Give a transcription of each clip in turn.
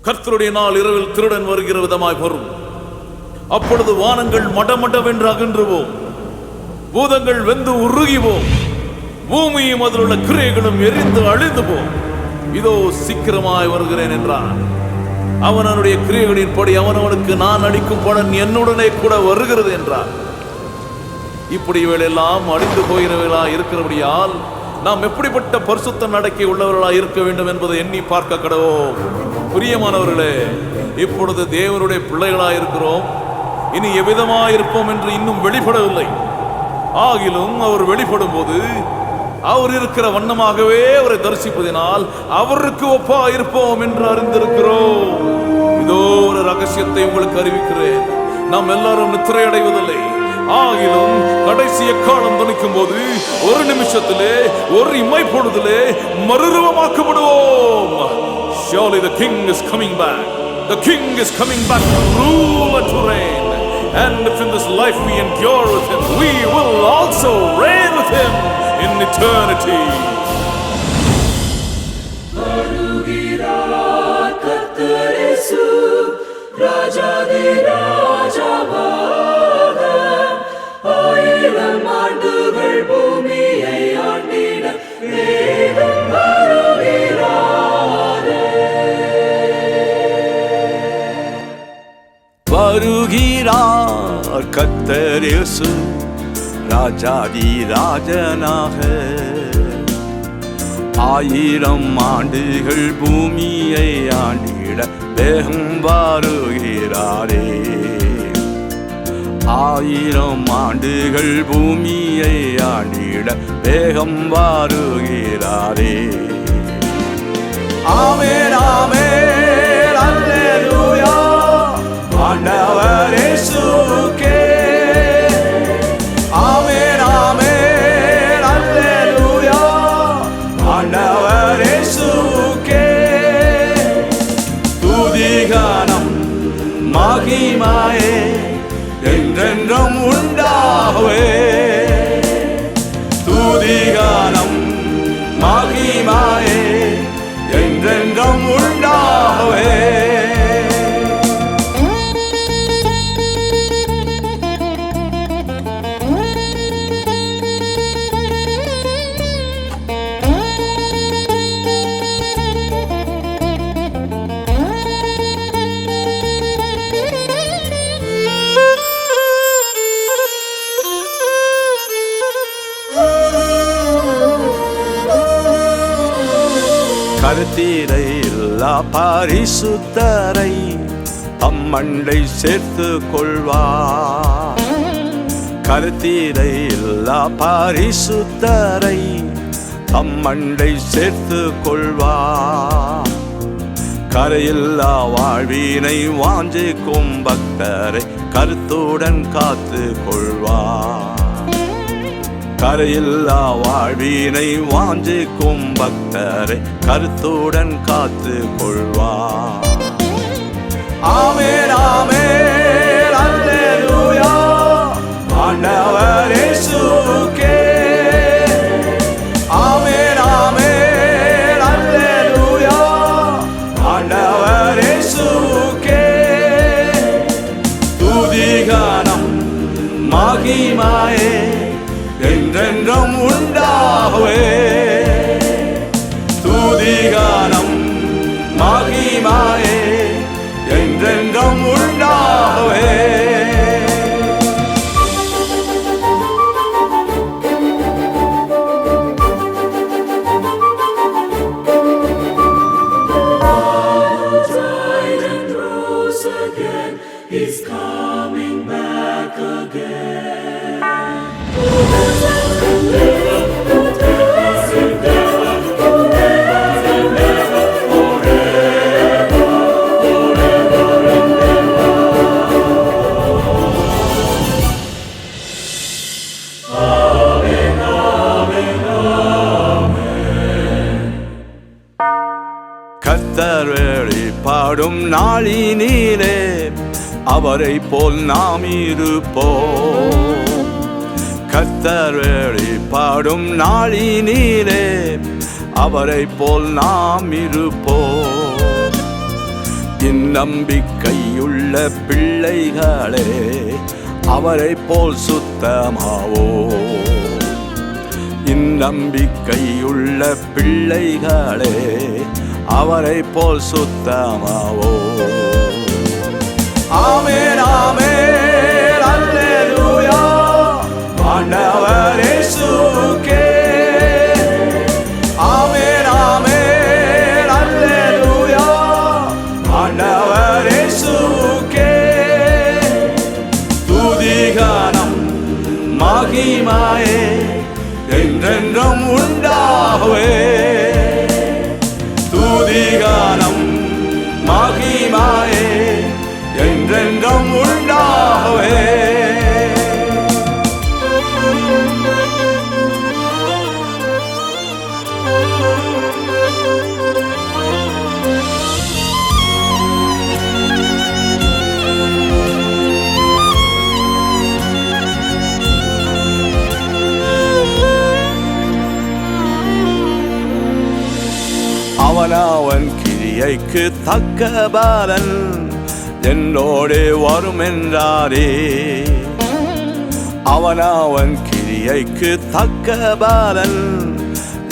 கர்த்தருடைய நாள் இரவில் திருடன் வருகிற விதமாய் வரும். அப்பொழுது வானங்கள் மடமடவென்று அகன்றுவோம், பூதங்கள் வெந்து உருகிவோம், பூமியும் அதில் உள்ள கிரியைகளும் எரிந்து அழிந்து போம். இதோ சீக்கிரமாய் வருகிறேன் என்றான். அவனுடைய கிரியைகளின் படி அவனவனுக்கு நான் அளிக்கும் பலன் என்னுடனே கூட வருகிறது என்றார். இப்படி இவையெல்லாம் அழிந்து போகிறவர்களா இருக்கிறபடியால் நாம் எப்படிப்பட்ட பரிசுத்த நடக்கை உள்ளவர்களா இருக்க வேண்டும் என்பதை எண்ணி பார்க்க கடவோம். பிரியமானவர்களே, இப்பொழுது தேவனுடைய பிள்ளைகளா இருக்கிறோம். இனி எவ்விதமாயிருப்போம் என்று இன்னும் வெளிப்படவில்லை. ஆகிலும் அவர் வெளிப்படும் போது அவர் இருக்கிற வண்ணமாகவே அவரை தரிசிப்பதினால் அவருக்கு ஒப்பா இருப்போம் என்று அறிந்திருக்கிறோம். இதோ ஒரு ரகசியத்தை உங்களுக்கு அறிவிக்கிறேன். நாம் எல்லாரும் நித்திரை அடைவதில்லை. ஆகிலும் கடைசி எக்காலம் துணிக்கும் போது ஒரு நிமிஷத்திலே, ஒரு இமை பொழுதிலே மறுரூபமாக்கப்படுவோம். Surely the king is coming back. The king is coming back to rule and to reign. And if in this life we endure with him, we will also reign with him in eternity. வருகிறார் கர்த்தர் இயேசு, ராஜாதி ராஜாவாக. 1000 ஆண்டுகள் பூமியை ஆண்டிட தேவன் வருகிறாரே. வருகிறார் கர்த்தர் இயேசு, ராஜாதி ராஜனாக. 1000 ஆண்டுகள் பூமியை ஆண்டிட வேகம் வருகிறாரே. 1000 ஆண்டுகள் பூமியை ஆண்டிட வேகம் வருகிறாரே. ஆமென் ஆமென் அல்லேலூயா, ஆண்டவர் இயேசுவுக்கே. ஆமென் ஆமென் அல்லேலூயா, ஆண்டவர் இயேசுவுக்கே. துதி கனம் மகிமையே என்றென்றும் உண்டாகவே. துதி கனம் மகிமையே என்றென்றும் உண்டாகவே. கருத்தீரை இல்லா பரிசுத்தரை அம்மண்டை சேர்த்து கொள்வார். கருத்தீரை இல்லா பரிசுத்தரை அம்மண்டை சேர்த்து கொள்வார். கரையில்லா வாழ்வினை வாஞ்சிக்கும் பக்தரை கருத்துடன் காத்து கொள்வார். கரையில்லா வாழ்வினை வாஞ்சிக்கும் பக்தரை கருத்துடன் காத்து கொள்வார். ஆமென் ஆமென் அல்லேலூயா, ஆண்டவர் இயேசுவுக்கே. ஆமென் ஆமென் அல்லேலூயா, ஆண்டவர் இயேசுவுக்கே. துதி கனம் மகிமையே என்றென்றும் உண்டாகவே. துதி கனம் மகிமையே என்றென்றும் உண்டாகவே. Died and rose again, he's coming back again. கர்த்தர் வெளிப்பாடும் நாளினிலே அவரை போல் நாம் இருப்போம். கர்த்தர் வெளிப்பாடும் நாளினிலே அவரை போல் நாம் இருப்போம். இந்நம்பிக்கையுள்ள பிள்ளைகளே அவரை போல் சுத்தமாவோ. இந்நம்பிக்கையுள்ள பிள்ளைகளே அவரை போல் சுத்தமாவோ. ஆமென் ஆமென் அல்லேலூயா ஆண்டவர் இயேசுவுக்கே. ஆமென் ஆமென் அல்லேலூயா ஆண்டவர் இயேசுவுக்கே. துதிகானம் மகிமையே என்றென்றும் உண்டாகுவே. துதிகானம் மகிமையே என்றென்றும் உண்டாகுவே. அவன் கிரியைக்கு தக்க பலன் என்னோடே வரும் என்றாரே. அவன் கிரியைக்கு தக்க பலன்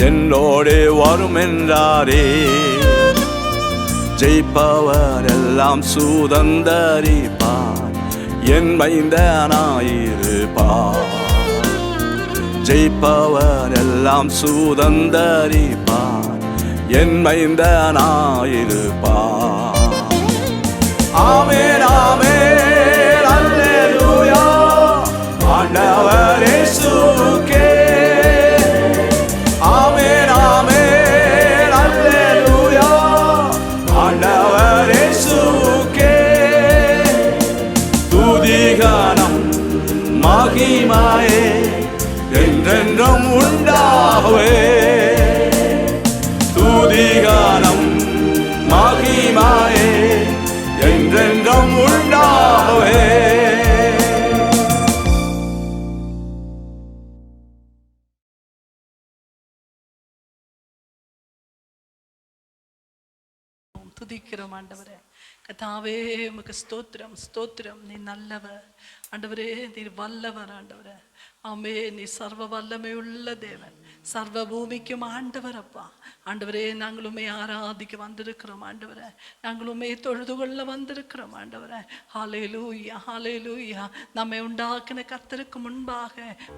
என்னோடே வரும் என்றாரே. ஜெயிப்பவர் எல்லாம் சுதந்தரிப்பார் என் மைந்தனாயிருப்பார். ஜெயிப்பவர் எல்லாம் சுதந்தரிப்பார் என் மைந்தனாயிருப்பார். ஆமென் ஆமென் அல்லேலூயா ஆண்டவர் இயேசுவுக்கே. ஆமென் ஆமென் அல்லேலூயா ஆண்டவர் இயேசுவுக்கே. துதிகானம் மகிமையே என்றென்றும் உண்டாகுவே. துதிகானம் மகிமையே என்றென்றும் உண்டாகுவே. துதிக்கிறோம் ஆண்டவரே. கர்த்தாவே உமக்கு ஸ்தோத்திரம் ஸ்தோத்திரம். நீ நல்லவர் ஆண்டவரே, நீர் வல்லவர் ஆண்டவரே. ஆமே, நீ சர்வ வல்லமை உள்ள தேவன், சர்வ பூமிக்கும் ஆண்டவர் அப்பா. ஆண்டவரே, நாங்களுமே ஆராதிக்க வந்திருக்கிறோம் ஆண்டவரே. நாங்களுமே தொழுது கொள்ள வந்திருக்கிறோம் ஆண்டவரே. ஹல்லேலூயா ஹல்லேலூயா. நம்மை உண்டாக்கின கர்த்தருக்கு முன்பாக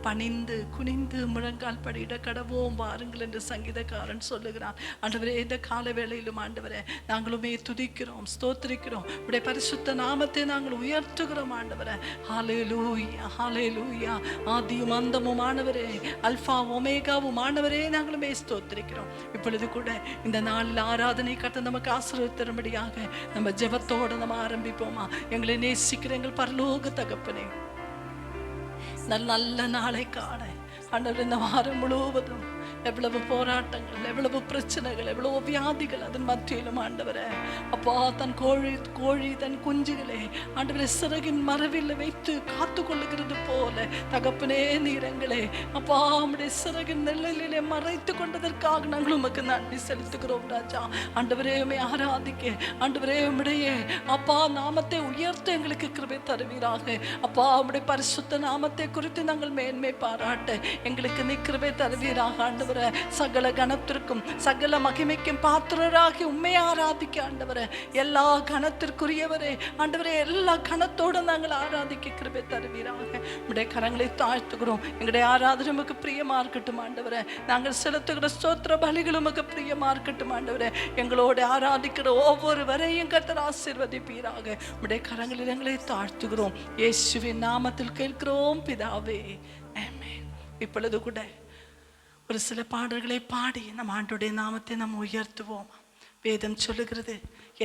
பணிந்து குனிந்து முழங்கால் படியிட கடவோம் வாருங்கள் என்று சங்கீதக்காரன் சொல்லுகிறான். ஆண்டவரே, இந்த கால வேளையிலும் ஆண்டவரே நாங்களுமே துதிக்கிறோம் ஸ்தோத்திரிக்கிறோம். உடைய பரிசுத்த நாமத்தை நாங்கள் உயர்த்துகிறோம் ஆண்டவரே. ஹல்லேலூயா ஹல்லேலூயா. ஆதியும் அந்தமும் ஆண்டவரே, அல்பா ஒமேகாவும் ஆண்டவரே நாங்களுமே ஸ்தோத்திரிக்கிறோம். இப்பொழுது கூட இந்த நாளில் ஆராதனை கர்த்தர் நமக்கு ஆசீர்வதித்தரும்படியாக நம்ம ஜெபத்தோடு நம்ம ஆரம்பிப்போமா? எங்களை நேசிக்கிற எங்கள் பரலோக தகப்பனே, நல்ல நாளை காண ஆண்டவர் இந்த வாரம் முழுவதும் எவ்வளவு போராட்டங்கள், எவ்வளவு பிரச்சனைகள், எவ்வளவு வியாதிகள் அதன் மத்தியிலும் ஆண்டவரே அப்பா தன் கோழி தன் குஞ்சுகளை ஆண்டவரே சிறகின் மரவில் வைத்து காத்து கொள்ளுகிறது போல தகப்பனே நீரங்களே அப்பா நம்முடைய சிறகின் நெல்லிலே மறைத்து கொண்டதற்காக நாங்கள் உமக்கு நன்றி செலுத்துகிறோம் ராஜா. ஆண்டவரே உம்மை ஆராதிக்க ஆண்டவரே உம்முடைய அப்பா நாமத்தை உயர்த்த எங்களுக்கு கிருபை தருவீராக. அப்பா உம்முடைய பரிசுத்த நாமத்தை குறித்து நாங்கள் மேன்மை பாராட்ட எங்களுக்கு நீ கிருபை தருவீராக ஆண்டவரே. சகல கனத்திற்கும் சகல மகிமைக்கும் பாத்திரராகி உண்மை ஆராதிக்க ஆண்டவரே, எல்லா கனத்திற்குரியவரே ஆண்டவரே, எல்லா கனத்தோடு நாங்கள் ஆராதிக்க கிருபை தருவீராக. உடைய கரங்களை தாழ்த்துகிறோம். எங்களுடைய ஆராதனை உமக்கு பிரியமா இருக்கட்டும் ஆண்டவரே. நாங்கள் செலுத்துகிற ஸ்தோத்திர பலிகள் உமக்கு பிரியமா இருக்கட்டும் ஆண்டவரே. எங்களோட ஆராதிக்கிற ஒவ்வொருவரையும் கர்த்தர் ஆசீர்வதிப்பீராக. உடைய கரங்களில் எங்களை தாழ்த்துகிறோம். இயேசுவின் நாமத்தில் கேட்கிறோம் பிதாவே, ஆமென். இப்பொழுது கூட ஒரு சில பாடல்களை பாடி நம் ஆண்டோடைய நாமத்தை நாம் உயர்த்துவோம். வேதம் சொல்லுகிறது,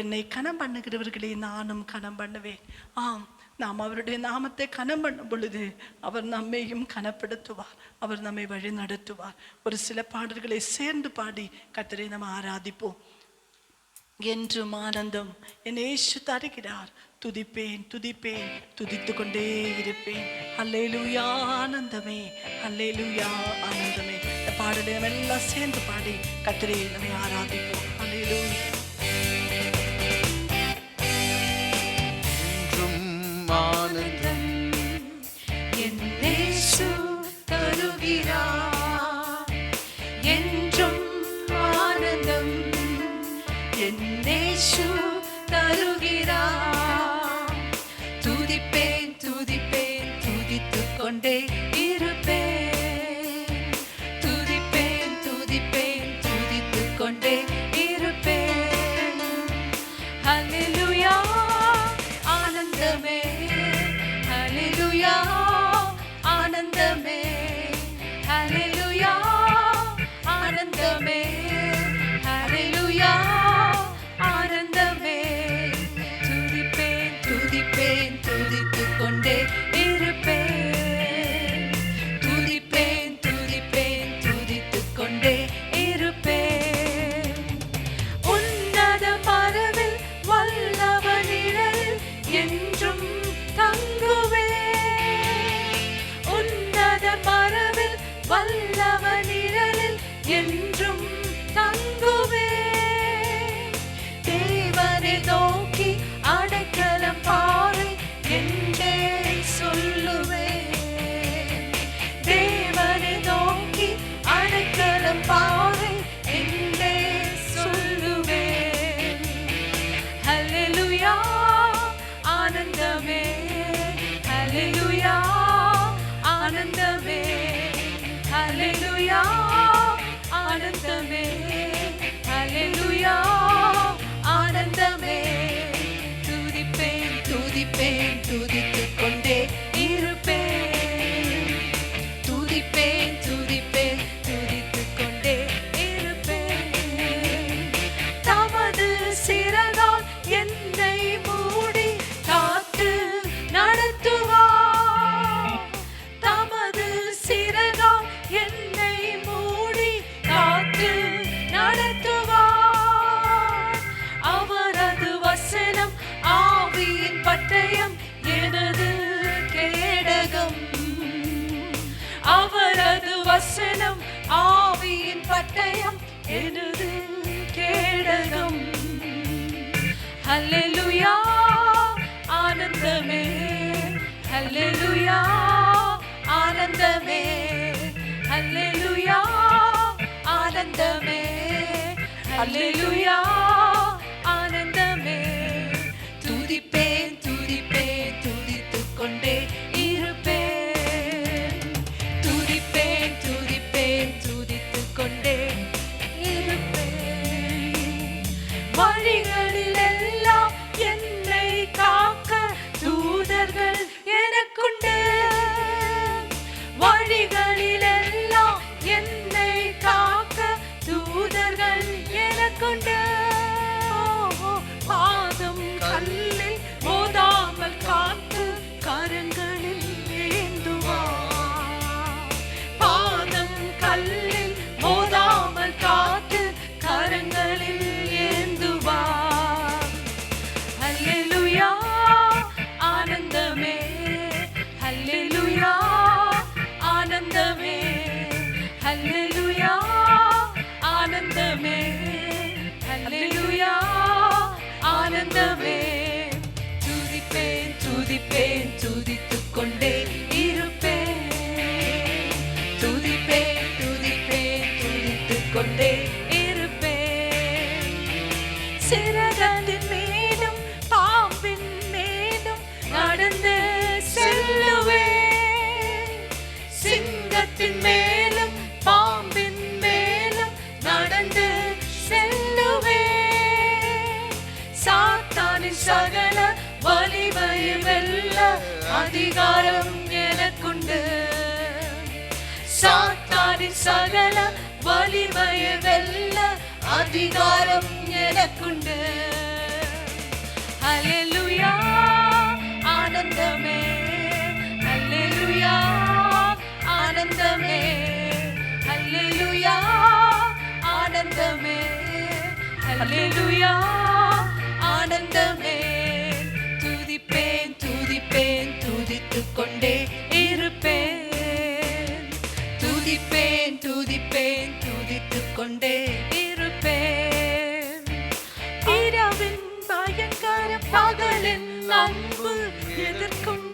என்னை கனம் பண்ணுகிறவர்களை நானும் கனம் பண்ணுவேன். ஆம், நாம் அவருடைய நாமத்தை கனம் பண்ணும் பொழுது அவர் நம்மையும் கனப்படுத்துவார், அவர் நம்மை வழி நடத்துவார். ஒரு சில பாடல்களை சேர்ந்து பாடி கர்த்தரை நாம் ஆராதிப்போம். என்றும் ஆனந்தம் என் இயேசு தருகிறார், துதிப்பேன் துதிப்பேன் துதித்து கொண்டே இருப்பேன். அல்லேலூயா ஆனந்தமே, அல்லேலூயா ஆனந்தமே. இந்த பாடலை நம்ம எல்லாம் சேர்ந்து பாடி கர்த்தரை நம்மை ஆராதிப்போம். அல்லேலூயா. இயேசு தருகிறார். துதிப்பேன் துதிப்பேன் துதித்துக் கொண்டே இருப்பேன். துதிப்பேன் துதிப்பேன் துதித்துக் கொண்டே இருப்பேன். ஹல்லேலூயா ஆனந்தமே, ஹல்லேலூயா ஆனந்தமே, ஹல்லேலூயா ஆனந்தமே, ஹல்லேலூயா ஆனந்தமே. துதிப்பேன் துதிப்பேன் துதித்துக் கொண்டே இருப்பேன். துதிப்பேன் துதிப்பேன் துதித்துக் கொண்டே இருப்பேன். உன்னத மரபில் வல்லவனிடல் என்றும் தங்குவேன். உன்னத மரபில் வல்லவனிடலில் என்றும் தங்குவேன். தேவனை நோக்கி அடைக்கலம் பாறை என்றே சொல்லுவேன். தேவனை நோக்கி அடைக்கலம் பாறை என்றே சொல்லுவேன். ஹல்லேலூயா ஆனந்தமே, ஹல்லேலூயா ஆனந்தமே, ஹல்லேலூயா ஆனந்தமே, ஹல்லேலூயா ஆனந்தமே. துதிப்பேன் துதிப்பேன் துதித்துக் கொண்டே இருப்பேன். துதிப்பேன் துதிப்பேன் துதித்துக் கொண்டே இருப்பேன். தமது சிறகால் என்னை மூடி காத்து நடத்துவார். தமது சிறகால் என்னை மூடி காத்து நடத்துவார். அவரது வசனம் ஆவியின் பட்டயம் எனது கேடகம். அவரது வசனம் ஆவியின் பட்டயம் எனது கேடகம். ஹல்லேலூயா ஆனந்தமே, ஹல்லேலூயா ஆனந்தமே, ஹல்லேலூயா ஆனந்தமே, ஹல்லேலூயா ஆனந்தமே. துதிப்பேன் துதிப்பேன் துதித்துக் கொண்டே இருப்பேன். துதிப்பேன் துதிப்பேன் துதித்துக் கொண்டே இருப்பேன். வழிகளில் எல்லாம் என்னை காக்க தூதர்கள் எனக்குண்டு. வழிகளில் எல்லாம் என்னை காக்க தூதர்கள் எனக்குண்டு. பாதம் கல்லில் மோதாமல் காத்து கரங்களில் ஏந்துவார். பாதம் கல்லில் மோதாமல் காத்து கரங்களில் ஏந்துவார். ஹல்லேலூயா ஆனந்தமே, ஹல்லேலூயா ஆனந்தமே, ஹல்லேலூயா ஆனந்தமே, ஹல்லேலூயா ஆனந்தமே. துதிப்பேன் துதிப்பேன் துதித்துக் கொண்டே இருப்பேன். துதிப்பேன் துதிப்பேன் துதித்துக் கொண்டே இருப்பேன். சிறகலின் மேலும் பாம்பின் மேலும் நடந்து செல்லுவேன். சிங்கத்தின் மேலும் பாம்பின் மேலும் நடந்து செல்லுவேன். சாத்தானின் சகல வலிமையை வெல்ல அதிகாரம் எனக்குண்டு. சாத்தானின் சகல வலிமையை வெல்ல அதிகாரம் எனக்குண்டு. ஹல்லேலூயா ஆனந்தமே, ஹல்லேலூயா ஆனந்தமே, ஹல்லேலூயா ஆனந்தமே, ஹல்லேலூயா ஆனந்தமே. துதிப்பேன் துதிப்பேன் துதித்துக் கொண்டே இருப்பேன். துதிப்பேன் துதிப்பேன் துதித்துக் கொண்டே இருப்பேன். இரவின் பயங்கரம் பகலின் அன்பு எதற்கும்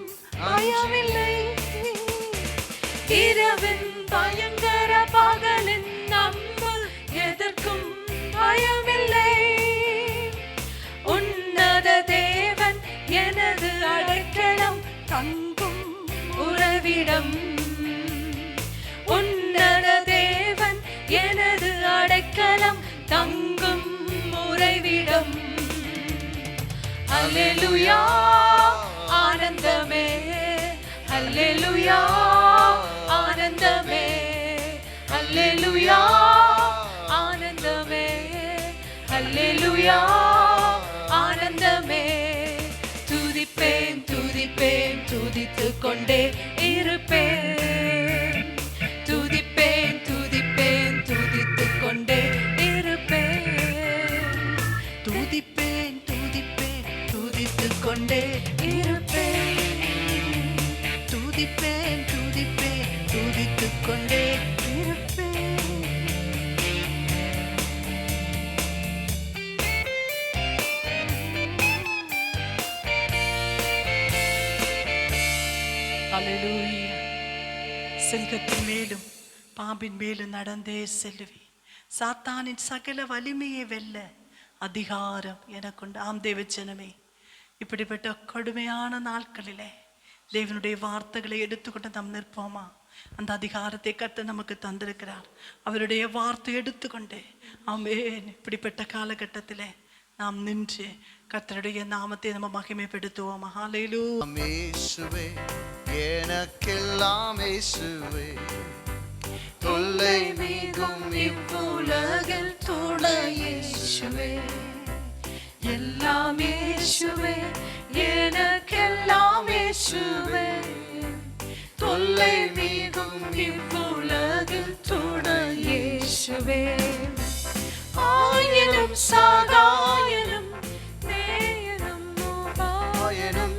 பயமில்லை. இரவின் பயங்கர பகலின் அன்பு எதற்கும் பயமில்லை. உன்னத தேவன் எனது அடைக்கலம் தங்கும் உறவிடம். உன்னத தேவன் எனது அடைக்கலம் தங்கும் உறைவிடம். அல்லேலூயா ஆனந்தமே, அல்லேலூயா ஆனந்தமே, அல்லேலூயா ஆனந்தமே, அல்லேலூயா ஆனந்தமே. துதிப்பேன் துதிப்பேன் துதித்துக் கொண்டே இருப்பேன். துதிப்பேன் துதிப்பேன் துதித்துக் கொண்டே இருப்பேன். துதிப்பேன் துதிப்பேன் துதித்துக் கொண்டே இருப்பேன். துதிப்பேன் துதிப்பேன் துதித்துக் கொண்டே இருப்பேன். அல்லேலூயா. சிங்கத்தின் மேலும் பாம்பின் மேலும் நடந்தே செல்லுவேன். சாத்தானின் சகல வலிமையை வெல்ல அதிகாரம் எனக்குண்டு. ஆம் தேவஜனமே, இப்படிப்பட்ட கொடுமையான நாட்களிலே தேவனுடைய வார்த்தைகளை எடுத்துக்கொண்டு நாம் நிற்போமா? அந்த அதிகாரத்தை கர்த்தர் நமக்கு தந்திருக்கிறார். அவருடைய வார்த்தை எடுத்துக்கொண்டு ஆமென். இப்படிப்பட்ட காலகட்டத்திலே நாம் நின்று கர்த்தருடைய நாமத்தை நம்ம மகிமைப்படுத்துவோமா? ஹல்லேலூயா. இயேசுவே எனக்கெல்லாம் இயேசுவே, தொல்லை நீங்கும் இவ்வுலகில் துணை இயேசுவே, எல்லாம் இயேசுவே, எனக்கெல்லாம் இயேசுவே, தொல்லை நீங்கும் இவ்வுலகில் துணை இயேசுவே. ஆயினும் சகாயனும் நேயனும் உபாயனும்,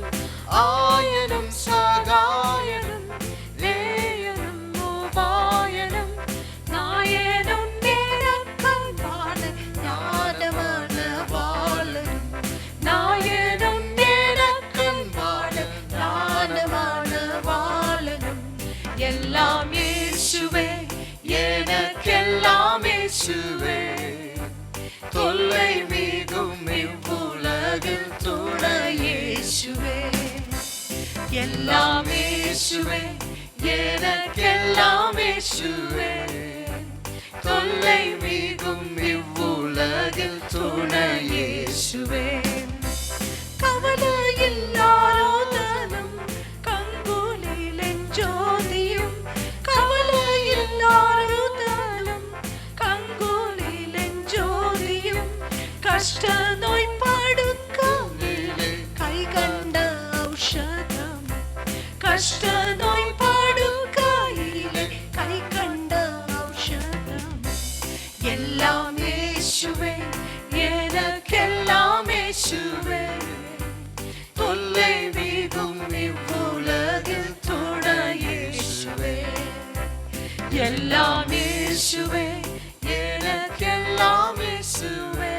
ஆயனும் சகாயனும் நேயனும் உபாயனும், நாயனும் நேரக்கண்பான ஞானமான வாழனும், நாயனும் நேரக்கண்பான ஞானமான வாழனும், எல்லாம் இயேசுவே, எனக்கெல்லாம் இயேசுவே, தொல்லை மிகும் இவ்வுலகில் துணை இயேசுவே, எல்லாம் இயேசுவே, எனக்கெல்லாம் இயேசுவே, தொல்லை மிகும் இவ்வுலகில் துணை இயேசுவே. கவலையில்லாரோதனும் கங்குலிலென் ஜோதியும், கவலையில்லாரோதனும் கங்குலிலென் ஜோதியும், கஷ்ட நோய் படுக்கையிலே கை கண்ட ஔஷதம், கஷ்ட நோய் படுக்கையிலே கை கண்ட ஔஷதம், எல்லாம் இயேசுவே, எனக்கெல்லாம் இயேசுவே, தொல்லை மிகும் இவ்வுலகில் துணை இயேசுவே, எல்லாம் இயேசுவே, எனக்கெல்லாம் இயேசுவே,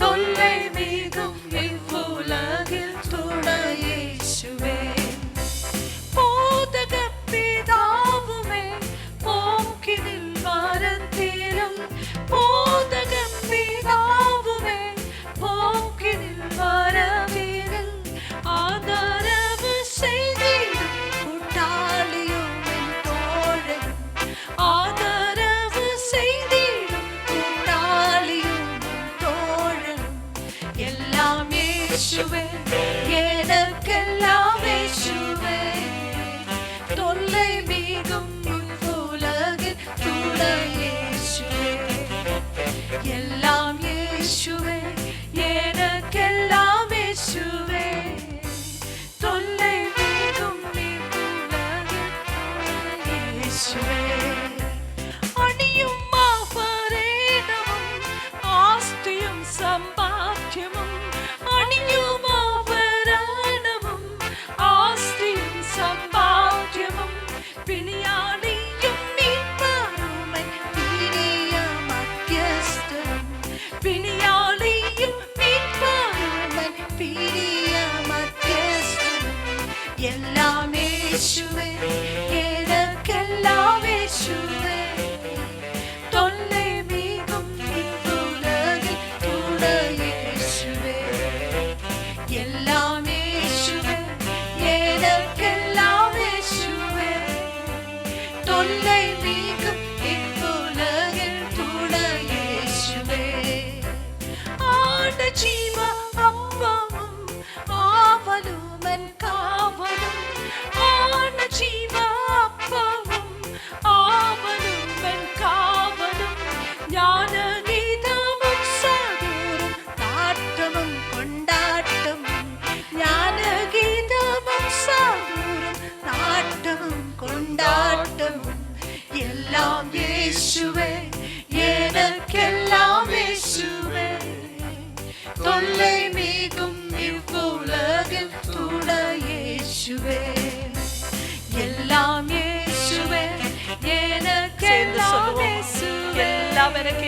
தொல்லை மிகும் இவ்வுலகில் துணை இயேசுவே. போதக பிதாவுமே போக்கினில் வரத்தீரும், போதக பிதாவுமே போக்கினில் வரவீரில், ஆதரவு செய்திடும் கூட்டாளியும் என் தோழனும், ஆதரவு செய்திடும் கூட்டாளியும் என் தோழனும், எல்லாம் இயேசுவே, எனக்கெல்லாம் இயேசுவே, தொல்லை மிகும் இவ்வுலகில் துணை இயேசுவே, எல்லாம் இயேசுவே, எனக்கெல்லாம் இயேசுவே, தொல்லை மிகும் இவ்வுலகில் துணை இயேசுவே. அணியும் ஆபரணமும் ஆஸ்தியும் சம்பாத்தியமும், அணியும் ஆபரணமும் ஆஸ்தியும் சம்பாத்தியமும், பிணியாளியும் மீட்பருமை பிரிய மத்தியஸ்தரும், பிணியாளியும் மீட்பருமை பிரிய மத்தியஸ்தரும், எல்லாம் இயேசுவே, எனக்கெல்லாம் இயேசுவே, தொல்லை மிகும் இவ்வுலகில் துணை இயேசுவே,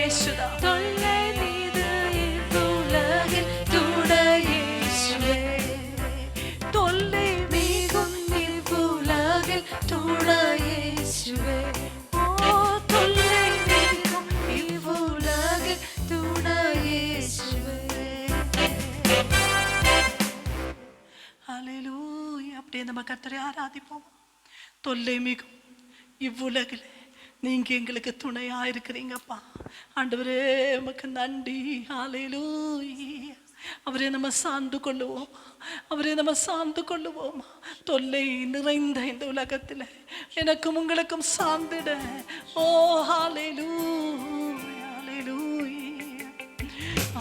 യേശുദാ. தொல்லை மீது இவ்வுலகில் துணை இயேசுவே. தொல்லை மிகும் இவ்வுலகில் துணை இயேசுவே. ஓ தொல்லை மிகும் இவ்வுலகில் துணை இயேசுவே. ஹல்லேலூயா. அப்படியே நம்ம கர்த்தரை ஆராதிப்போம். தொல்லை மிகும் இவ்வுலகில் நீங்க எங்களுக்கு துணையா இருக்கிறீங்கப்பா. ஆண்டவரே உமக்கு நன்றி. ஹல்லேலூயா. அவரே நம்ம சார்ந்து கொள்ளுவோம், அவரே நம்ம சார்ந்து கொள்ளுவோம். தொல்லை நிறைந்த இந்த உலகத்தில் எனக்கும் உங்களுக்கும் சார்ந்திட. ஓ ஹல்லேலூயா, ஹல்லேலூயா.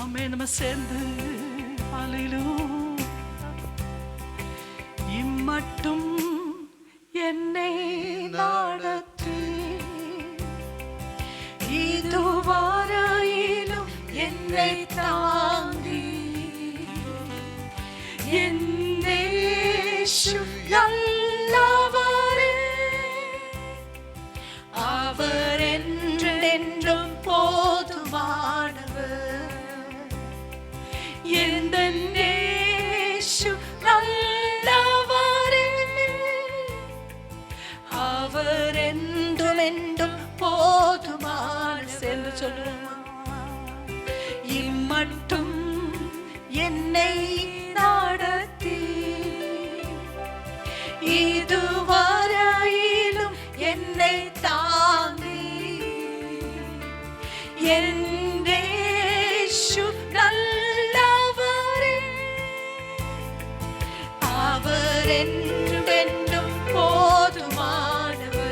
ஆமென். நம்ம சேர்ந்து ஹல்லேலூயா. இம்மட்டும் என்னை நடத்தி இதுவரையிலும் என்னை தாங்கி என் இயேசு நல்லவரே. அவர் என்றென்றும் போதுமானவர். எந்த இயேசு நல்லவரே. அவர் என்றும் என்றும் போதுமான. சேர்ந்து சொல்லுவோமா? இம்மட்டும் என்னை நடத்தி இதுவரையிலும் என்னை தாங்கி என் இயேசு நல்லவரே. அவர் என்றும் என்றும் போதுமானவர்.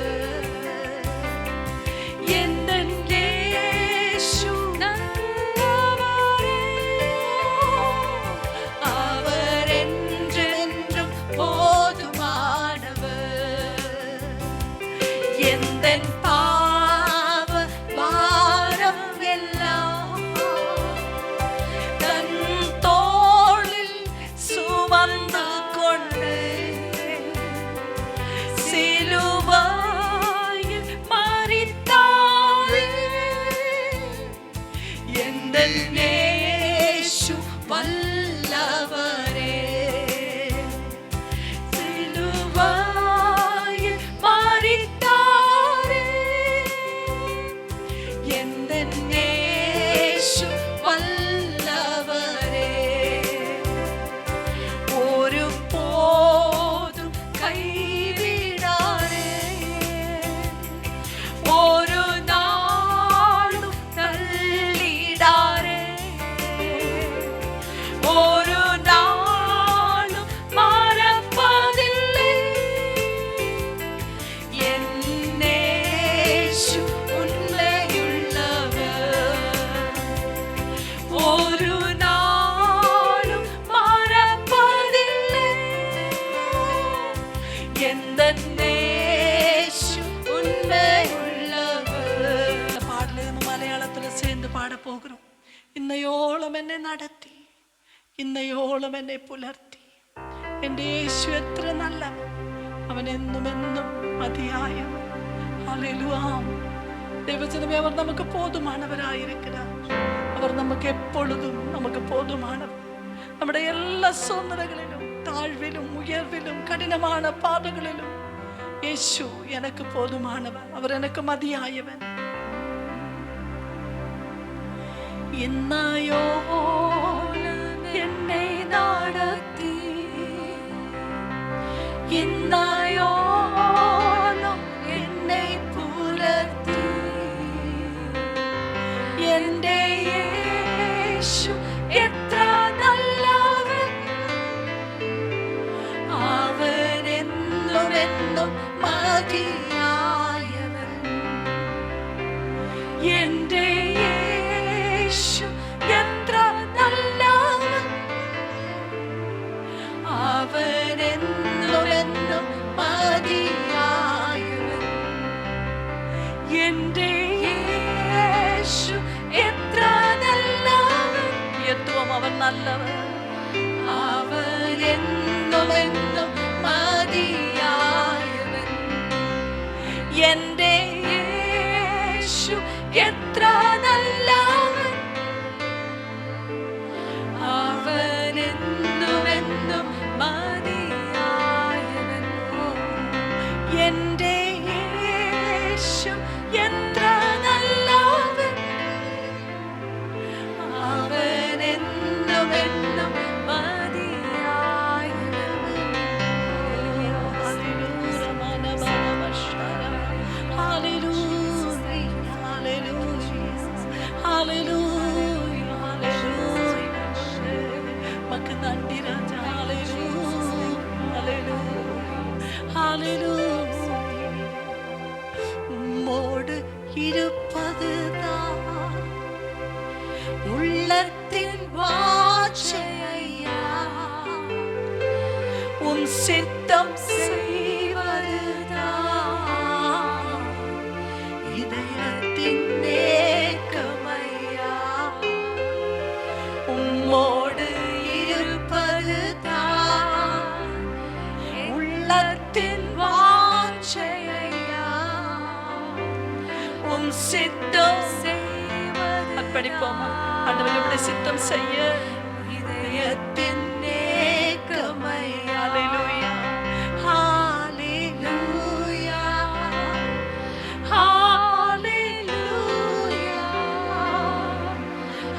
எந்த இயேசு நல்லவரே. அவர் என்றென்றும் போதுமானவர். எந்தன் பாவ பாரம் எல்லாம் தன் தோளில் சுமந்து கொண்டு சிலுவையில் மரித்தாரே. எந்தன் இயேசு வல்லவரே. சிலுவையில் மரித்தாரே. எந்தன் இயேசு வல்லவரே. ஒரு போதும் கைவிடாரே. ஒரு நாளும் தள்ளிடாரே. ஒரு நாளும் மறப்பதில்லை. என் இயேசு உண்மையுள்ளவர். ஒரு நாளும் மறப்பதில்லை. எந்த இயேசு உண்மையுள்ளவர். இந்த பாடலை நம்ம மலையாளத்துல சேர்ந்து பாட போகிறோம். இன்னையோളം എന്നെ നടത്തി, ഇന്നയോളം എന്നെ പുലർത്തി. എൻ്റെ യേശു എത്ര നല്ലവൻ, അവൻ എന്നും എന്നും മതിയായവൻ. ഹല്ലേലൂയ. ദൈവജനമേ, അവർ നമുക്ക് പോതുമാനവരായിരിக்கிறார். அவர் நமக்கு எப்பொழுதும் நமக்கு போதுமானவர். നമ്മുടെ എല്ലാ സോദനകളിലും താഴ്വിലും ഉയർവിലും കഠിനமான പാതകളിലും യേശു எனக்கு போதுமானவர். அவர் எனக்கு மதியாயவன். இன்னையோலம் என்னை நடத்தி இன்னையோலம் என்னை புலர்த்தி എൻ്റെ യേശു എത്ര നല്ലവൻ. അവൻ എന്നും എന്നും മതിയായവൻ. എൻ്റെ യേശു എത്ര നല്ലവൻ. അവൻ എന്നും എന്നും മതിയായവൻ. എൻ്റെ യേശു എത്ര നല്ലവൻ. എത്തുവം അവൻ നല്ലവൻ. അവൻ എന്നും എന്നും മതിയായവൻ. എൻ്റെ യേശു എത്ര നല്ല சித்தம் செய்வதுதான் இதயத்தின் நேக்கமையா. உம்மோடு இருப்பதுதான் உள்ளத்தின் வாஞ்சையா. உம் சித்தம் செய்வது அர்ப்பணிப்போமா? ஆண்டவரே, உம்முடைய சித்தம் செய்ய இதயத்தின் நேக்கமையா. ஹல்லேலூயா, ஹல்லேலூயா, ஹல்லேலூயா,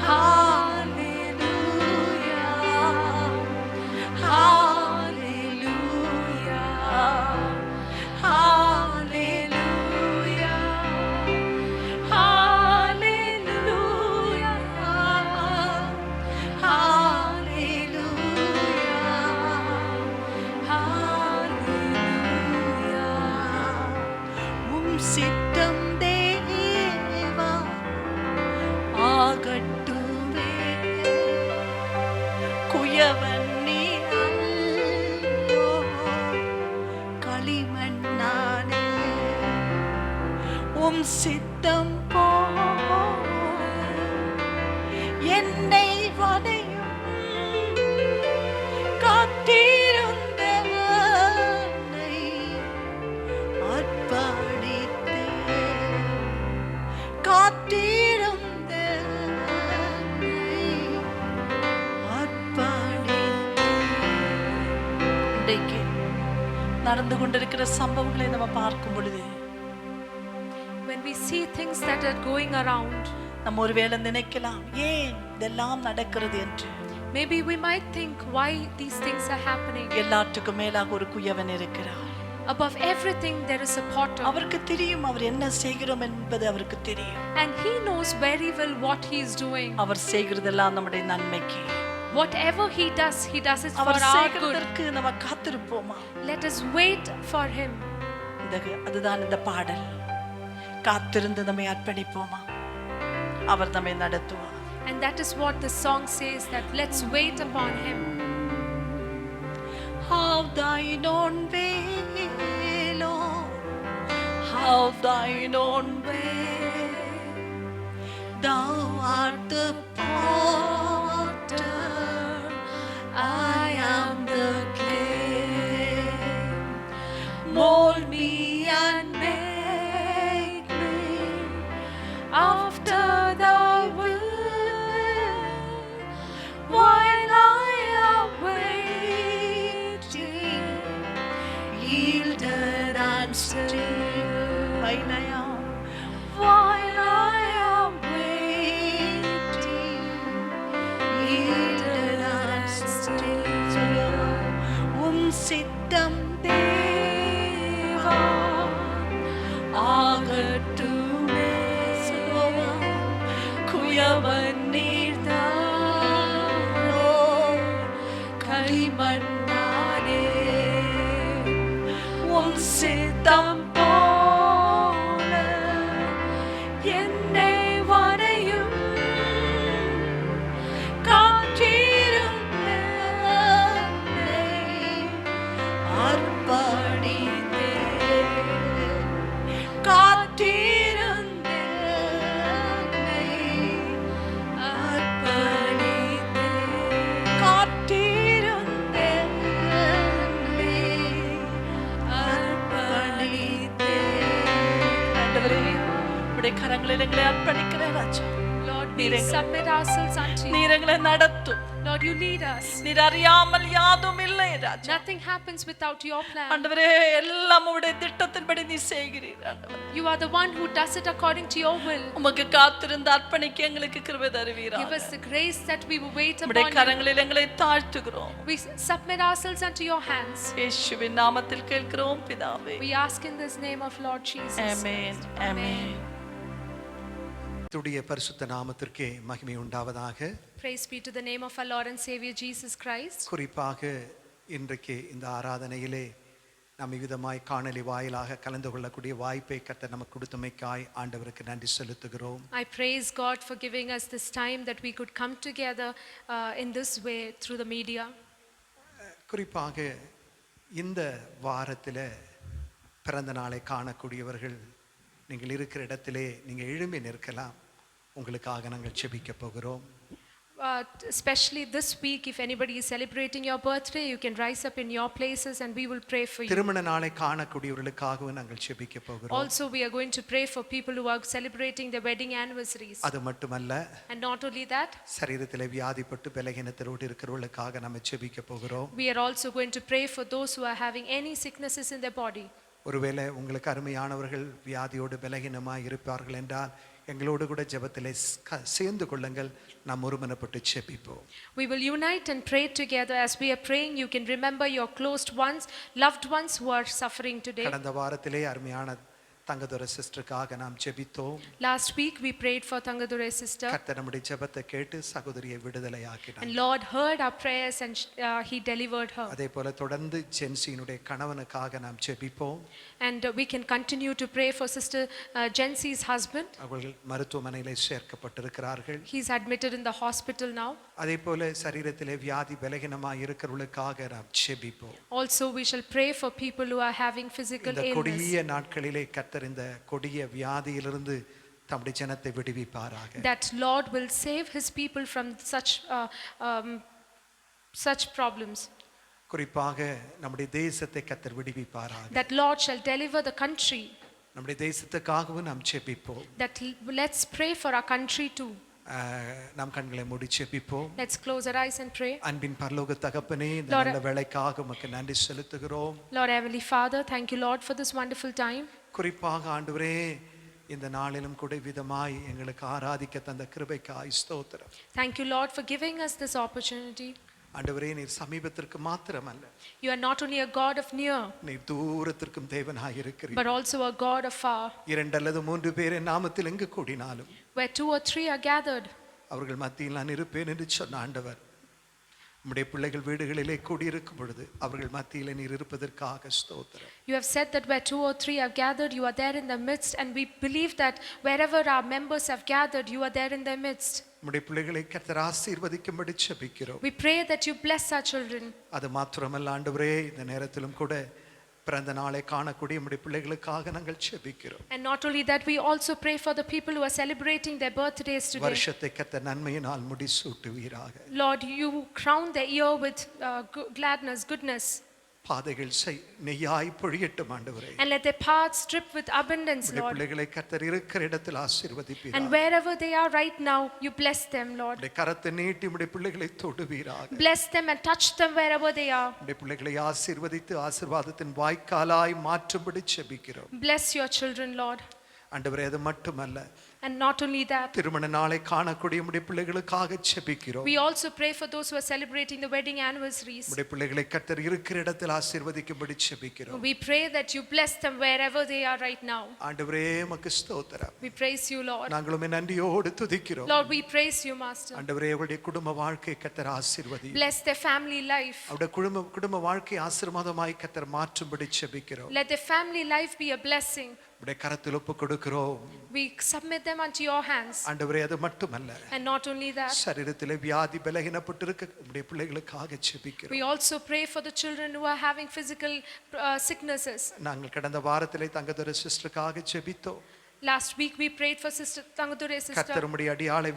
ஹல்லேலூயா, ஹல்லேலூயா, ஹல்லேலூயா, ஹல்லேலூயா, ஹல்லேலூயா. உம் சித்தம் தேவா ஆகட்டுமே. குயவன் நீ அல்லோ, களிமண்ணானே. உம் சித்தம் போல என்னை வதையும் காத்திருந்த என்னை அர்ப்பணித்தேன். காத்திருந்த என்னை அர்ப்பணித்தேன். இன்றைக்கு நடந்து கொண்டிருக்கிற சம்பவங்களை நம்ம பார்க்கும் பொழுது When we see things that are going around, நம்ம ஒருவேளை நினைக்கலாம், ஏன் இதெல்லாம் நடக்கிறது என்று. maybe we might think why these things are happening. எல்லாத்துக்கும் மேலாக ஒரு குயவன் இருக்கிறார். Above everything, there is a potter. அவருக்கு தெரியும் அவர் என்ன செய்கிறோம் என்பது அவருக்கு தெரியும். And he knows very well what he is doing. அவர் செய்கிறதெல்லாம் நம்முடைய நன்மைக்கு. Whatever he does it for our our good. செய்கிறதற்கு நம்ம காத்திருப்போமா? Let us wait for him. அதுதான் இந்த பாடல். காத்திருந்து நம்மை அர்ப்பணிப்போமா, அவர் நம்மை நடத்துவார். And that is what the song says, that let's wait upon him. Have thine own way, Lord, have thine own way. Thou art the potter, I am the clay. Mold me and make me after thy will, while I am waiting, yielded and still. While I am waiting, yielded and still. சித்தம் தேவா ஆகட்டுமே. குயவன் நீர்தானோ, களிமண்ணானே. உன் சித்தம் போல என்னை வரையும் காற்றிருந்த அர்ப்பணித்தேன். காற்றிருந்த அர்ப்பணித்தேன். காற்றிருந்த அர்ப்பணித்தேன். ஆண்டவரே, உம்முடைய கரங்களில் எங்களை அர்ப்பணிக்கிறேன் ராஜா. Lord, we submit ourselves unto you. நீர் எங்களை நடத்தும். Lord, you lead us. நீர் அறியாமல் யாதும் இல்லை ராஜா. Nothing happens without your plan. ஆண்டவரே, எல்லாம் உம்முடைய திட்டத்தின்படி நீ செய்கிறீர் ஆண்டவரே. You are the one who does it according to your will. உமக்கு காத்திருந்த அர்ப்பணிக்க எங்களுக்கு கிருபை தருவீராக. Give us the grace that we will wait உம்முடைய upon you. கரங்களில் எங்களை தாழ்த்துகிறோம். We submit ourselves unto your hands. இயேசுவின் நாமத்தில் கேட்கிறோம் பிதாவே. We ask in this name of Lord Jesus. ஆமென். ஆமென். கர்த்தருடைய பரிசுத்த நாமத்திற்கே மகிமை உண்டாவதாக. Praise be to the name of our Lord and Savior Jesus Christ. குறிப்பாக இன்றைக்கு இந்த ஆராதனையிலே நாம் விதமாய் காணொளி வாயிலாக கலந்து கொள்ளக்கூடிய வாய்ப்பை கர்த்தர் நமக்கு கொடுத்தமைக்காய் ஆண்டவருக்கு நன்றி செலுத்துகிறோம். I praise God for giving us this time that we could come together in this way through the media. குறிப்பாக இந்த வாரத்தில் பிறந்த நாளை காணக்கூடியவர்கள் நீங்கள் இருக்கிற இடத்திலே நீங்கள் எழும்பி நிற்கலாம். உங்களுக்காக நாங்கள் ஜெபிக்க போகிறோம். Especially this week, if anybody is celebrating your birthday, you can rise up in your places and we will pray for you. திருமண நாளை காணக்கூடியவர்களுக்காகவும் நாங்கள் ஜெபிக்க போகிறோம். Also, we are going to pray for people who are celebrating their wedding anniversaries. அது மட்டுமல்ல, And not only that, சரீரத்தில் வியாதிப்பட்டு பலகீனத்தோடு இருக்கிறவர்களுக்காக நம்ம ஜெபிக்க போகிறோம். we are also going to pray for those who are having any sicknesses in their body. ஒருவேளை உங்களுக்கு அருமையானவர்கள் வியாதியோடு பலகீனமாக இருப்பார்கள் என்றால் எங்களோடு கூட ஜெபத்திலே சேர்ந்து கொள்ளுங்கள். நாம் ஒருமனப்பட்டு ஜெபிப்போம். We will unite and pray together. As we are praying, you can remember your close ones, loved ones who are suffering today. கடந்த வாரத்திலே அருமையான தங்கதுரை சிஸ்டருக்காக நாம் ஜெபித்தோம். Last week we prayed for Thangadurai sister. கர்த்தர் நம்முடைய ஜெபத்தை கேட்டு சகோதரியை விடுதலையாக்கினார். And Lord heard our prayers and he delivered her. அதேபோல தொடர்ந்து ஜென்சியினுடைய கணவனுக்காக நாம் ஜெபிப்போம். And we can continue to pray for sister Jency's husband. அவர்கள் மருத்துவமனையிலே சேர்க்கப்பட்டிருக்கிறார்கள். He's admitted in the hospital now. அதேபோல சரீரத்திலே வியாதி பலகீனமாக இருக்கிறவர்களுக்காக நாம் ஜெபிப்போம். Also we shall pray for people who are having physical இந்த illness. கொடிய நாட்களிலே கர்த்தர் இந்த கொடிய வியாதியிலிருந்து தம்முடைய ஜனத்தை விடுவிப்பாராக. That Lord will save his people from such problems. குறிப்பாக நம்முடைய தேசத்தை கர்த்தர் விடுவிப்பாராக. That Lord shall deliver the country. நம்முடைய தேசத்துக்காகவும் நாம் ஜெபிப்போம். That let's pray for our country too. நாம் கண்களை மூடி ஜெபிப்போம். Let's close our eyes and pray. அன்பின் பரலோக தகப்பனே, இந்த Lord, நல்ல வேளைக்காக உமக்கு நன்றி செலுத்துகிறோம். Lord Heavenly Father, thank you Lord for this wonderful time. குறிப்பாக ஆண்டவரே, இந்த நாளிலும் கூட விதமாய் எங்களுக்கு ஆராதிக்க தந்த கிருபைக்காய் ஸ்தோத்திரம். Thank you Lord for giving us this opportunity. ஆண்டவரே, நீர் சமீபத்திற்கு மாத்திரமல்ல, You are not only a God of near, நீர் தூரத்திற்கும் தேவனாய் இருக்கிறீர். but also a God of far. 2 அல்லது 3 பேர் என் நாமத்தில் எங்கு கூடினாலும் Where 2 or 3 are gathered, அவர்கள் மத்தியில் நான் இருப்பேன் என்று சொன்ன ஆண்டவர், நம்முடைய பிள்ளைகள் வீடுகளிலே கூடியிருக்கும் பொழுது அவர்கள் மத்தியில் நீர் இருப்பதற்காக ஸ்தோத்திரம். You have said that where 2 or 3 are gathered, you are there in the midst, and we believe that wherever our members have gathered, you are there in their midst. நம்முடைய பிள்ளைகளை கர்த்தர் ஆசீர்வதிக்கும்படி ஜெபிக்கிறோம். We pray that you bless our children. அது மாத்திரமல்ல ஆண்டவரே, இந்த நேரத்திலும் கூட பிறந்த நாளை காணக்கூடிய நம்முடைய பிள்ளைகளுக்காக நாங்கள் ஜெபிக்கிறோம். And not only that, we also pray for the people who are celebrating their birthdays today. வருஷத்தை கர்த்தர் நன்மையினால் முடிசூட்டுவீராக. Lord, you crown their year with gladness, goodness. பாதைகள் நெய்யாய் பொழியட்டும் ஆண்டவரே. And let their paths drip with abundance, நம்முடைய Lord. பிள்ளைகளை கர்த்தர் இருக்கிற இடத்தில் ஆசீர்வதிப்பீராக. And wherever they are right now, you bless them, Lord. நம்முடைய கரத்தை நீட்டி நம்முடைய பிள்ளைகளை தொடுவீராக. Bless them and touch them wherever they are. நம்முடைய பிள்ளைகளை ஆசீர்வதித்து ஆசீர்வாதத்தின் வாய்க்காலாய் மாற்றும்படி ஜெபிக்கிறோம். Bless your children, Lord. ஆண்டவரே, அது மட்டுமல்ல, And not only that, திருமண நாளை காணக்கூடிய நம்முடைய பிள்ளைகளுக்காக ஜெபிக்கிறோம். we also pray for those who are celebrating the wedding anniversaries. நம்முடைய பிள்ளைகளை கர்த்தர் இருக்கிற இடத்தில் ஆசீர்வதிக்கும்படி ஜெபிக்கிறோம். We pray that you bless them wherever they are right now. ஆண்டவரே, உமக்கு ஸ்தோத்திரம். We praise you, Lord. நாங்களும் நன்றியோடு துதிக்கிறோம். Lord, we praise you, Master. ஆண்டவரே, அவருடைய குடும்ப வாழ்க்கை கர்த்தர் ஆசீர்வதி. Bless their family life. அவருடைய குடும்ப வாழ்க்கை ஆசீர்வாதமாய் கர்த்தர் மாற்றும்படி ஜெபிக்கிறோம். Let their family life be a blessing. உடைய கரத்தில் ஒப்பு கொடுக்கிறோம். We submit them unto your hands. ஆண்டவரே, அது மட்டுமல்ல, And not only that, சரீரத்திலே வியாதி பலகீனப்பட்டிருக்க உடைய பிள்ளைகளுக்காக ஜெபிக்கிறோம். we also pray for the children who are having physical sicknesses. நாங்கள் கடந்த வாரத்திலே Thangadurai சிஸ்டருக்காக ஜெபித்தோம். Last week we prayed for Sister Thangadurai sister. கர்த்தர் உம்முடைய அடியாளை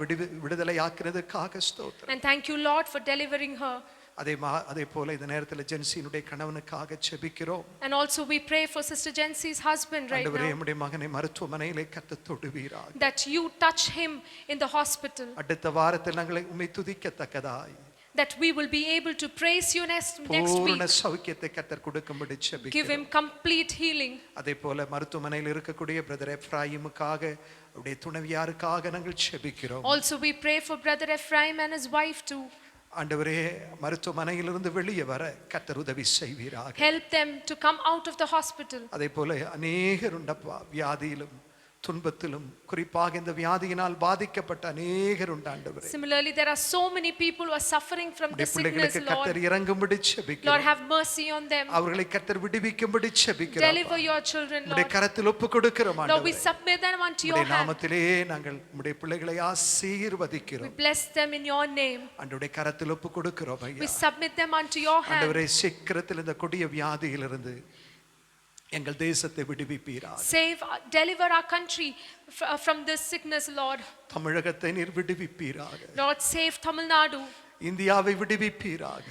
விடுதலையாக்குறதுக்காக ஸ்தோத்திரம். And thank you, Lord, for delivering her. அதே போல இந்த நேரத்தில் ஜென்சியினுடைய கணவனுக்காக ஜெபிக்கிறோம். And also we pray for Sister Jency's husband right ஆண்டவரே, now. நம்முடைய மகனை மருத்துவமனையிலே கர்த்தர் தொடுவீராக. That you touch him in the hospital. அடுத்த வாரத்தில் நாங்கள் உம்மை துதிக்கத்தக்கதாய் That we will be able to praise you next பூரண week. சௌக்கியத்தை கர்த்தர் கொடுக்கும்படி Give ஜெபிக்கிறோம். him complete healing. அதே போல மருத்துவமனையில் இருக்கக்கூடிய பிரதர் எப்ராயிமுக்காக அவருடைய துணைவியாருக்காக நாங்கள் ஜெபிக்கிறோம். Also we pray for Brother Ephraim and his wife too. ஆண்டவரே, மருத்துவமனையிலிருந்து வெளியே வர கர்த்தர் உதவி செய்வீராக. Help them to come out of the hospital. அதே போல அநேகர் உண்டப்பா, வியாதியிலும் துன்பத்திலும் குறிப்பாக இந்த வியாதியினால் பாதிக்கப்பட்ட அநேகர் உண்டு ஆண்டவரே. Similarly, there are so many people who are suffering from உம்முடைய this sickness, பிள்ளைகளுக்கு Lord. கர்த்தர் இறங்கும்படி Lord, ஜெபிக்கிறோம். have mercy on them. அவர்களை கர்த்தர் விடுவிக்கும்படி ஜெபிக்கிறோம். Deliver your children, உம்முடைய Lord. கரத்தில் ஒப்பு கொடுக்கிறோம் Lord, we ஆண்டவரே. submit them unto your உம்முடைய hand. நாமத்திலே நாங்கள் உம்முடைய பிள்ளைகளை We ஆசீர்வதிக்கிறோம். bless them in your name. ஆண்டவருடைய கரத்தில் ஒப்பு கொடுக்கிறோம் We ஐயா. submit them unto your hand. ஆண்டவரே சீக்கிரத்தில் இந்த கொடிய வியாதியிலிருந்து எங்கள் தேசத்தை விடுவிப்பீராக. Save, deliver our country from this sickness, Lord. தமிழகத்தை நீர் விடுவிப்பீராக. Lord, save Tamil Nadu. இந்தியாவை விடுவிப்பீராக.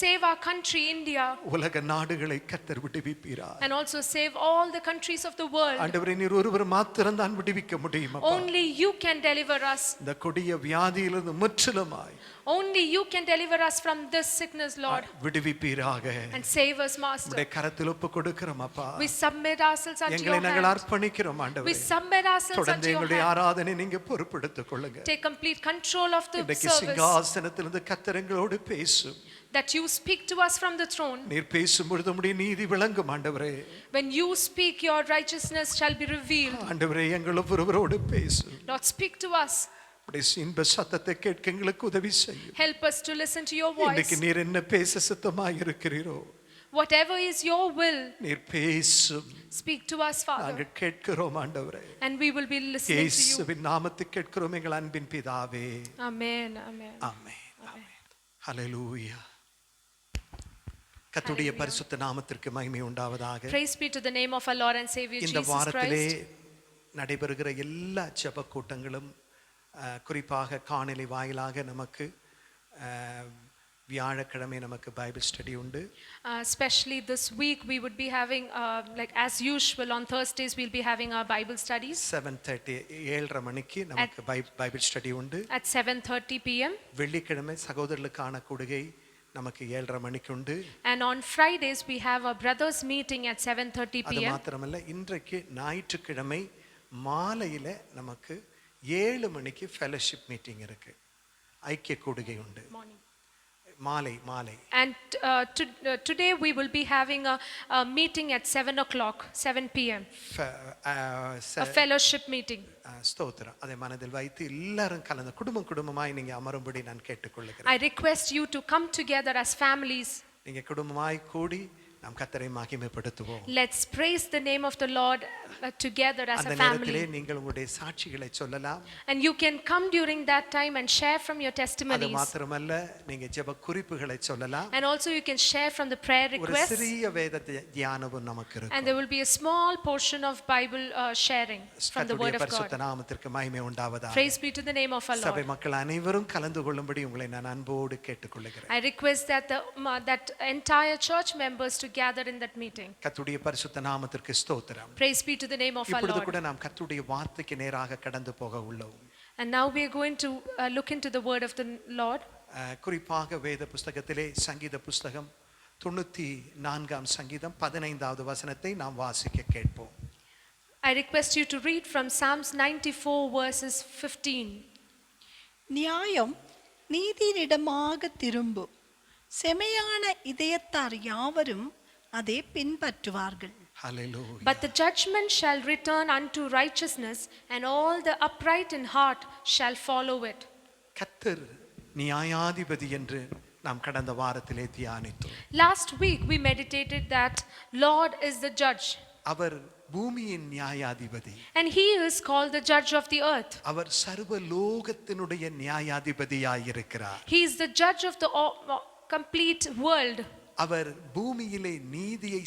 Save our country, India. உலக நாடுகளை கர்த்தர் விடுவிப்பீராக. And also save all the countries of the world. ஆண்டவரே நீர் ஒருவர் மாத்திரம் தான் விடுவிக்க முடியும் அப்பா. Only you can deliver us. இந்த கொடிய வியாதியிலிருந்து முற்றிலுமாய் Only you can deliver us from this sickness, Lord. விடுவிப்பீராக. And save us, Master. உம்முடைய கரத்தில் ஒப்பு கொடுக்கிறோம் அப்பா. We submit ourselves unto எங்களை your நாங்கள் hand. அர்ப்பணிக்கிறோம் We ஆண்டவரே. submit ourselves தொடர்ந்து unto your எங்களுடைய hand. ஆராதனை நீங்க பொறுப்பெடுத்துக் கொள்ளுங்க. Take complete control of the இன்றைக்கு service. சிங்காசனத்திலிருந்து கர்த்தர் எங்களோடு பேசும். That you speak to us from the throne. நீர் பேசும் பொழுது உம்முடைய நீதி விளங்கும் ஆண்டவரே. When you speak, your righteousness shall be revealed. ஆண்டவரே எங்கள் ஒவ்வொருவரோடு பேசும். Lord, speak to us. உம்முடைய இன்ப சத்தத்தை கேட்க எங்களுக்கு உதவி செய்யும். Help us to listen to your voice. இன்னைக்கு நீர் என்ன பேச சித்தமாய் இருக்கிறீரோ Whatever is your will, நீர் பேசும். speak to us, Father. நாங்கள் கேட்கிறோம் ஆண்டவரே. And we will be listening to you. இயேசுவின் நாமத்தில் கேட்கிறோம் எங்கள் அன்பின் பிதாவே. Amen. Amen. ஆமென். ஹல்லேலூயா. கர்த்தருடைய பரிசுத்த நாமத்திற்கு மகிமை உண்டாவதாக. Praise be to the name of our Lord and Savior இந்த Jesus வாரத்திலே Christ. நடைபெறுகிற எல்லா ஜெப கூட்டங்களும் குறிப்பாக காணொளி வாயிலாக நமக்கு வியாழக்கிழமை நமக்கு பைபிள் ஸ்டடி உண்டு. Especially this week we would be having like as usual on Thursdays we'll be having our Bible studies 7:30 7:30 மணிக்கு நமக்கு பைபிள் ஸ்டடி உண்டு. at 7:30 p.m. வெள்ளிக்கிழமை சகோதரர்களுக்கான கூடுகை நமக்கு 7:30 மணிக்கு உண்டு. And on Fridays we have a brothers meeting at 7:30 அது p.m. மாத்திரமல்ல, இன்றைக்கு ஞாயிற்றுக்கிழமை மாலையில நமக்கு 7 மணிக்கு ஃபெலோஷிப் மீட்டிங் இருக்கு. ஐக்கிய கூடுகை உண்டு. மாலை. And today we will be having a meeting at 7 p.m. A fellowship meeting. ஸ்தோத்திரம். அதை மனதில் வைத்து எல்லாரும் கலந்து குடும்பமாய் நீங்க அமரும்படி நான் கேட்டுக்கொள்கிறேன். I request you to come together as families. நீங்க குடும்பமாய் கூடி நாம் கர்த்தரை மகிமைப்படுத்துவோம். Let's praise the name of the Lord together as அந்த a நேரத்திலே family. நீங்கள் உங்களுடைய சாட்சிகளை சொல்லலாம். And you can come during that time and share from your அது testimonies. மாத்திரமல்ல, நீங்க ஜெப குறிப்புகளை சொல்லலாம். And also you can share from the prayer ஒரு requests. சிறிய வேத தியானமும் நமக்கு And இருக்கும். there will be a small portion of Bible sharing from the word கர்த்தருடைய of பரிசுத்த God. நாமத்திற்கு மகிமை உண்டாவதாக. Praise be to the name of our சபை Lord. மக்கள் அனைவரும் கலந்து கொள்ளும்படி உங்களை நான் அன்போடு கேட்டுக்கொள்கிறேன். I request that that entire church members to gather in that meeting. கர்த்தருடைய பரிசுத்த நாமத்திற்கு ஸ்தோத்திரம். Praise be to the name of our இப்பொழுது Lord. கூட நாம் கர்த்தருடைய வார்த்தைக்கு நேராக கடந்து போக உள்ளோம். And now we are going to look into the word of the Lord. குறிப்பாக வேத புஸ்தகத்திலே சங்கீத புஸ்தகம் 94ஆம் சங்கீதம் 15வது வசனத்தை நாம் வாசிக்க கேட்போம். I request you to read from Psalms 94 verses 15. நியாயம் நீதியிடமாக திரும்பும், செமையான இதயத்தார் யாவரும் அதை பின்பற்றுவார்கள். Hallelujah. But the judgment shall return unto righteousness, and all the upright in heart shall follow it. கர்த்தர் நியாயாதிபதி என்று நாம் கடந்த வாரத்திலே தியானித்தோம். Last week we meditated that Lord is the judge. அவர் பூமியின் நியாயாதிபதி. And he is called the judge of the earth. அவர் சர்வ லோகத்தினுடைய நியாயாதிபதியாய் இருக்கிறார். He is the judge of the complete world. அவர் பூமியிலே நீதியை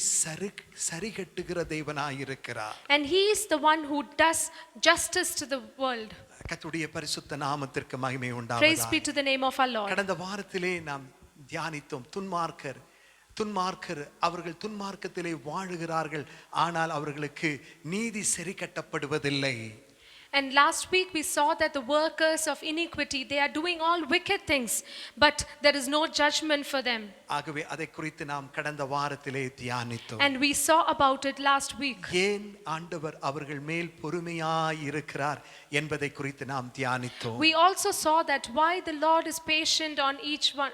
சரிகட்டுகிற தேவனாய் இருக்கிறார். And he is the one who does justice to the world. கர்த்தருடைய பரிசுத்த நாமத்திற்கு மகிமை Praise உண்டாவதாக. be to the name of our Lord. கடந்த வாரத்திலே நாம் தியானித்தோம் துன்மார்க்கர் அவர்கள் துன்மார்க்கத்திலே வாழுகிறார்கள், ஆனால் அவர்களுக்கு நீதி சரி கட்டப்படுவதில்லை. And last week we saw that the workers of iniquity, they are doing all wicked things, but there is no judgment for them. ஆகவே அதை குறித்து நாம் கடந்த வாரத்திலே தியானித்தோம். And we saw about it last week. ஏன் ஆண்டவர் அவர்கள் மேல் பொறுமையாய் இருக்கிறார் என்பதை குறித்து நாம் தியானித்தோம். We also saw that why the Lord is patient on each one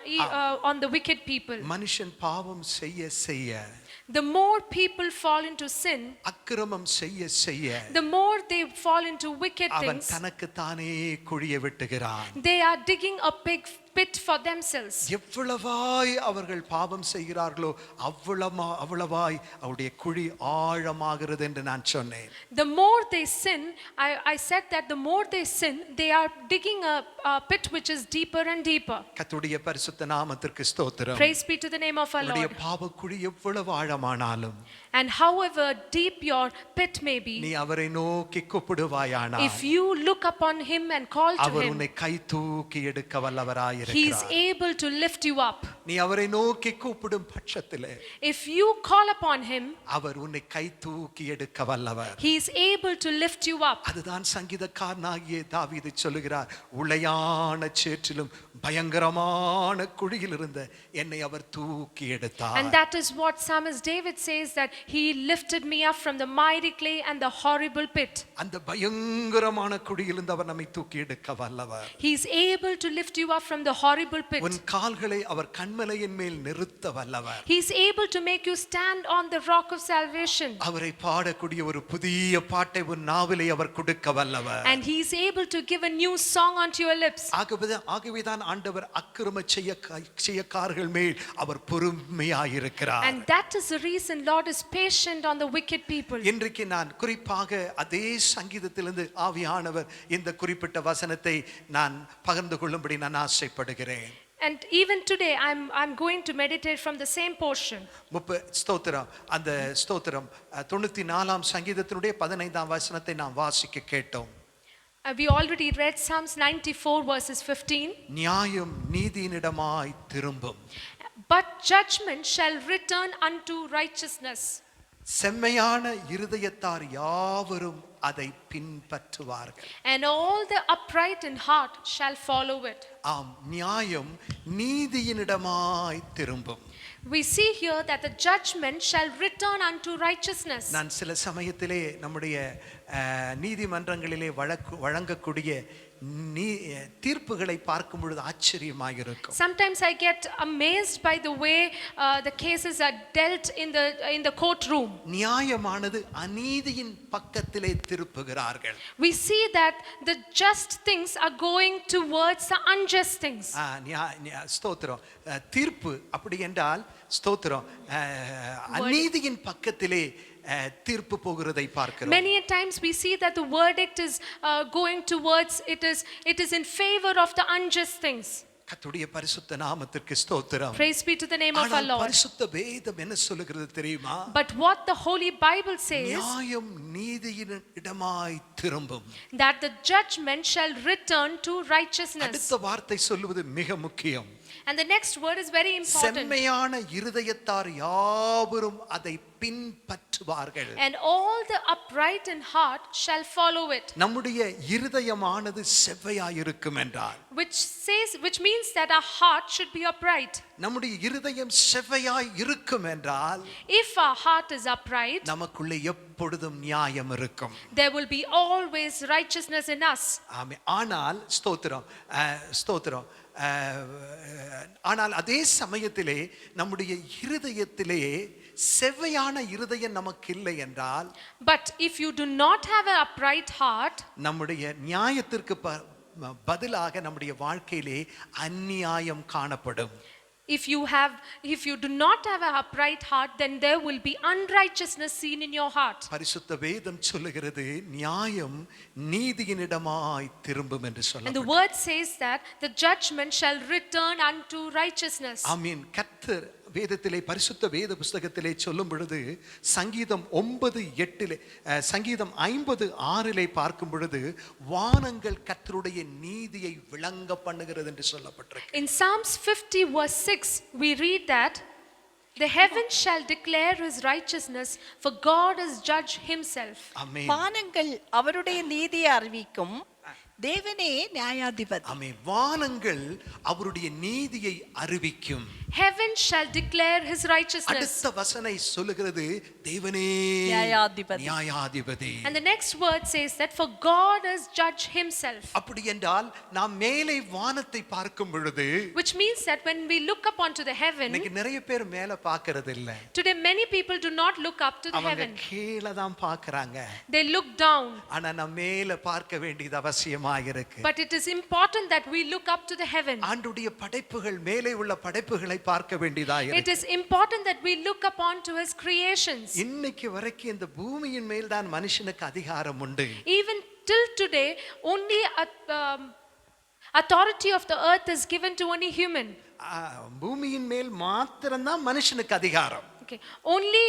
on the wicked people. மனுஷன் பாவம் செய்ய The more people fall into sin, அக்கிரமம் செய்ய செய்ய the more they fall into wicked அவன் things, தனக்கு தானே குழியை வெட்டுகிறான். they are digging a big pit for themselves. எவ்வளவாய் அவர்கள் பாவம் செய்கிறார்களோ அவ்வளவாய் அவருடைய குழி ஆழமாகிறது என்று நான் சொன்னேன். The more they sin, I said that the more they sin, they are digging a pit which is deeper and deeper. கர்த்தருடைய பரிசுத்த நாமத்திற்கு ஸ்தோத்திரம். Praise be to the name of our உன்னுடைய Lord. பாவ குழி எவ்வளவு ஆழமானாலும், And however deep your pit may be, நீ அவரை நோக்கி கூப்பிடுவாயானால், if you look upon him and call to our him, உன்னை கை தூக்கி எடுக்க வல்லவராய் he is இருக்கிறார். able to lift you up. நீ அவரை நோக்கி கூப்பிடும் பட்சத்திலே If you call upon him, அவர் உன்னை கை தூக்கி எடுக்க வல்லவர். he is able to lift you up. அதுதான் சங்கீதக்காரனாகிய தாவீது சொல்லுகிறார், உளையான சேற்றிலும் பயங்கரமான குழியில் இருந்த என்னை அவர் தூக்கி எடுத்தார். And that is what Psalmist David says, that he lifted me up from the mighty clay and the horrible pit. அந்த பயங்கரமான குழியிலிருந்து அவர் நம்மை தூக்கி எடுக்க வல்லவர். He is able to lift you up from the horrible pit. உன் கால்களை அவர் கன்மலையின் மேல் நிறுத்த வல்லவர். He is able to make you stand on the rock of salvation. அவரை பாடக்கூடிய ஒரு புதிய பாட்டை உன் நாவிலே அவர் கொடுக்க வல்லவர். And he is able to give a new song onto your lips. ஆகவேதான் ஆண்டவர் அக்கிரம செய்யக்காரர்கள் மேல் அவர் பொறுமையாயிருக்கிறார். And that is the reason Lord is patient on the wicked people. இன்றைக்கு நான் குறிப்பாக அதே சங்கீதத்திலிருந்து ஆவியானவர் இந்த குறிப்பிட்ட வசனத்தை நான் பகிர்ந்து கொள்ளும்படி நான் ஆசைப்படுகிறேன். And even today I'm going to meditate from the same portion. ஸ்தோத்திரம். அந்த ஸ்தோத்திரம் 94ஆம் சங்கீதத்தினுடைய 15ஆம் வசனத்தை நாம் வாசிக்க கேட்டோம். We already read Psalms 94 verses 15. நியாயம் நீதியினிடமாய் திரும்பும், But judgment shall return unto righteousness. செம்மையான இருதயத்தார் யாவரும் அதை பின்பற்றுவார்கள். And all the upright in heart shall follow it. ஆம், நியாயம் நீதியினிடமாய் திரும்பும். We see here that the judgment shall return unto righteousness. நான் சில சமயத்திலே நம்முடைய நீதிமன்றங்களிலே வழங்கக்கூடிய தீர்ப்புகளை பார்க்கும் பொழுது ஆச்சரியமாக இருக்கும். Sometimes I get amazed by the way the cases are dealt in the courtroom. நியாயமானது அநீதியின் பக்கத்திலே திருப்புகிறார்கள். We see that the just things are going towards the unjust things. ஸ்தோத்திரம். தீர்ப்பு அப்படி என்றால் ஸ்தோத்திரம் அநீதியின் பக்கத்திலே தீர்ப்பு போகிறதை பார்க்கிறோம். Many times we see that the verdict is going towards it is in favor of the unjust things. கர்த்தருடைய பரிசுத்த நாமத்திற்கு ஸ்தோத்திரம். Praise be to the name of our Lord. பரிசுத்த வேதம் என்ன சொல்லுகிறது தெரியுமா? But what the Holy Bible says, நியாயம் நீதியினிடமாய் திரும்பும், that the judgment shall return to righteousness. அடுத்த வார்த்தை சொல்லுவது மிக முக்கியம். And the next word is very important. செம்மையான இருதயத்தார் யாவரும் அதை பின்பற்றுவார்கள். And all the upright in heart shall follow it. நம்முடைய இருதயமானது செவ்வையாய் இருக்கும் என்றால், which means that our heart should be upright. நம்முடைய இருதயம் செவ்வையாய் இருக்கும் என்றால், If our heart is upright, நமக்குள்ளே எப்பொழுதும் நியாயம் இருக்கும். there will be always righteousness in us. ஆமென். ஆனால் ஸ்தோத்திரம். ஆனால் அதே சமயத்திலே நம்முடைய இருதயத்திலே செவ்வையான இருதயம் நமக்கு இல்லை என்றால், But if you do not have an upright heart, நம்முடைய நியாயத்திற்கு பதிலாக நம்முடைய வாழ்க்கையிலே அநியாயம் காணப்படும். If you do not have an upright heart, then there will be unrighteousness seen in your heart. பரிசுத்த வேதம் சொல்லுகிறது நியாயம் நீதியினிடமாய் திரும்பும் என்று And the சொல்லுகிறது. word says that the judgment shall return unto righteousness. ஆமென். கர்த்தர் வேதத்திலே பரிசுத்த வேத புஸ்தகத்திலே சொல்லும் பொழுது சங்கீதம் 9:8 சங்கீதம் 50:6 பார்க்கும் பொழுது வானங்கள் கர்த்தருடைய நீதியை விளங்க பண்ணுகிறது என்று சொல்லப்பட்டிருக்கு. In Psalms 50 verse 6 we read that the heavens shall declare his righteousness, for God is judge himself. ஆமென். வானங்கள் அவருடைய நீதியை அறிவிக்கும், தேவனே நியாயாதிபதி. ஆமென். வானங்கள் அவருடைய நீதியை அறிவிக்கும். heaven shall declare his righteousness. அடுத்த வசனை சொல்லுகிறது தேவனே நியாயாதிபதி. நியாயாதிபதி. And the next word says that for God is judge himself. அப்படி என்றால் நாம் மேலே வானத்தை பார்க்கும் பொழுது, Which means that when we look up onto the heaven, இன்னைக்கு நிறைய பேர் மேல பார்க்கிறது இல்ல. today many people do not look up to the அவங்க heaven. கீழே தான் பார்க்கறாங்க. They look down. ஆனா நாம் மேல பார்க்க வேண்டியது அவசியமாக இருக்கு. But it is important that we look up to the heaven. ஆண்டுடைய படைப்புகள், மேலே உள்ள படைப்புகளை பார்க்க வேண்டியதாக It இருக்கு. is important that we look upon to his creations. இன்னைக்கு வரைக்கும் இந்த பூமியின் மேல் தான் மனுஷனுக்கு அதிகாரம் உண்டு. Even till today, only authority of the earth is given to only human. பூமியின் மேல் மாத்திரம்தான் மனுஷனுக்கு அதிகாரம். Okay. Only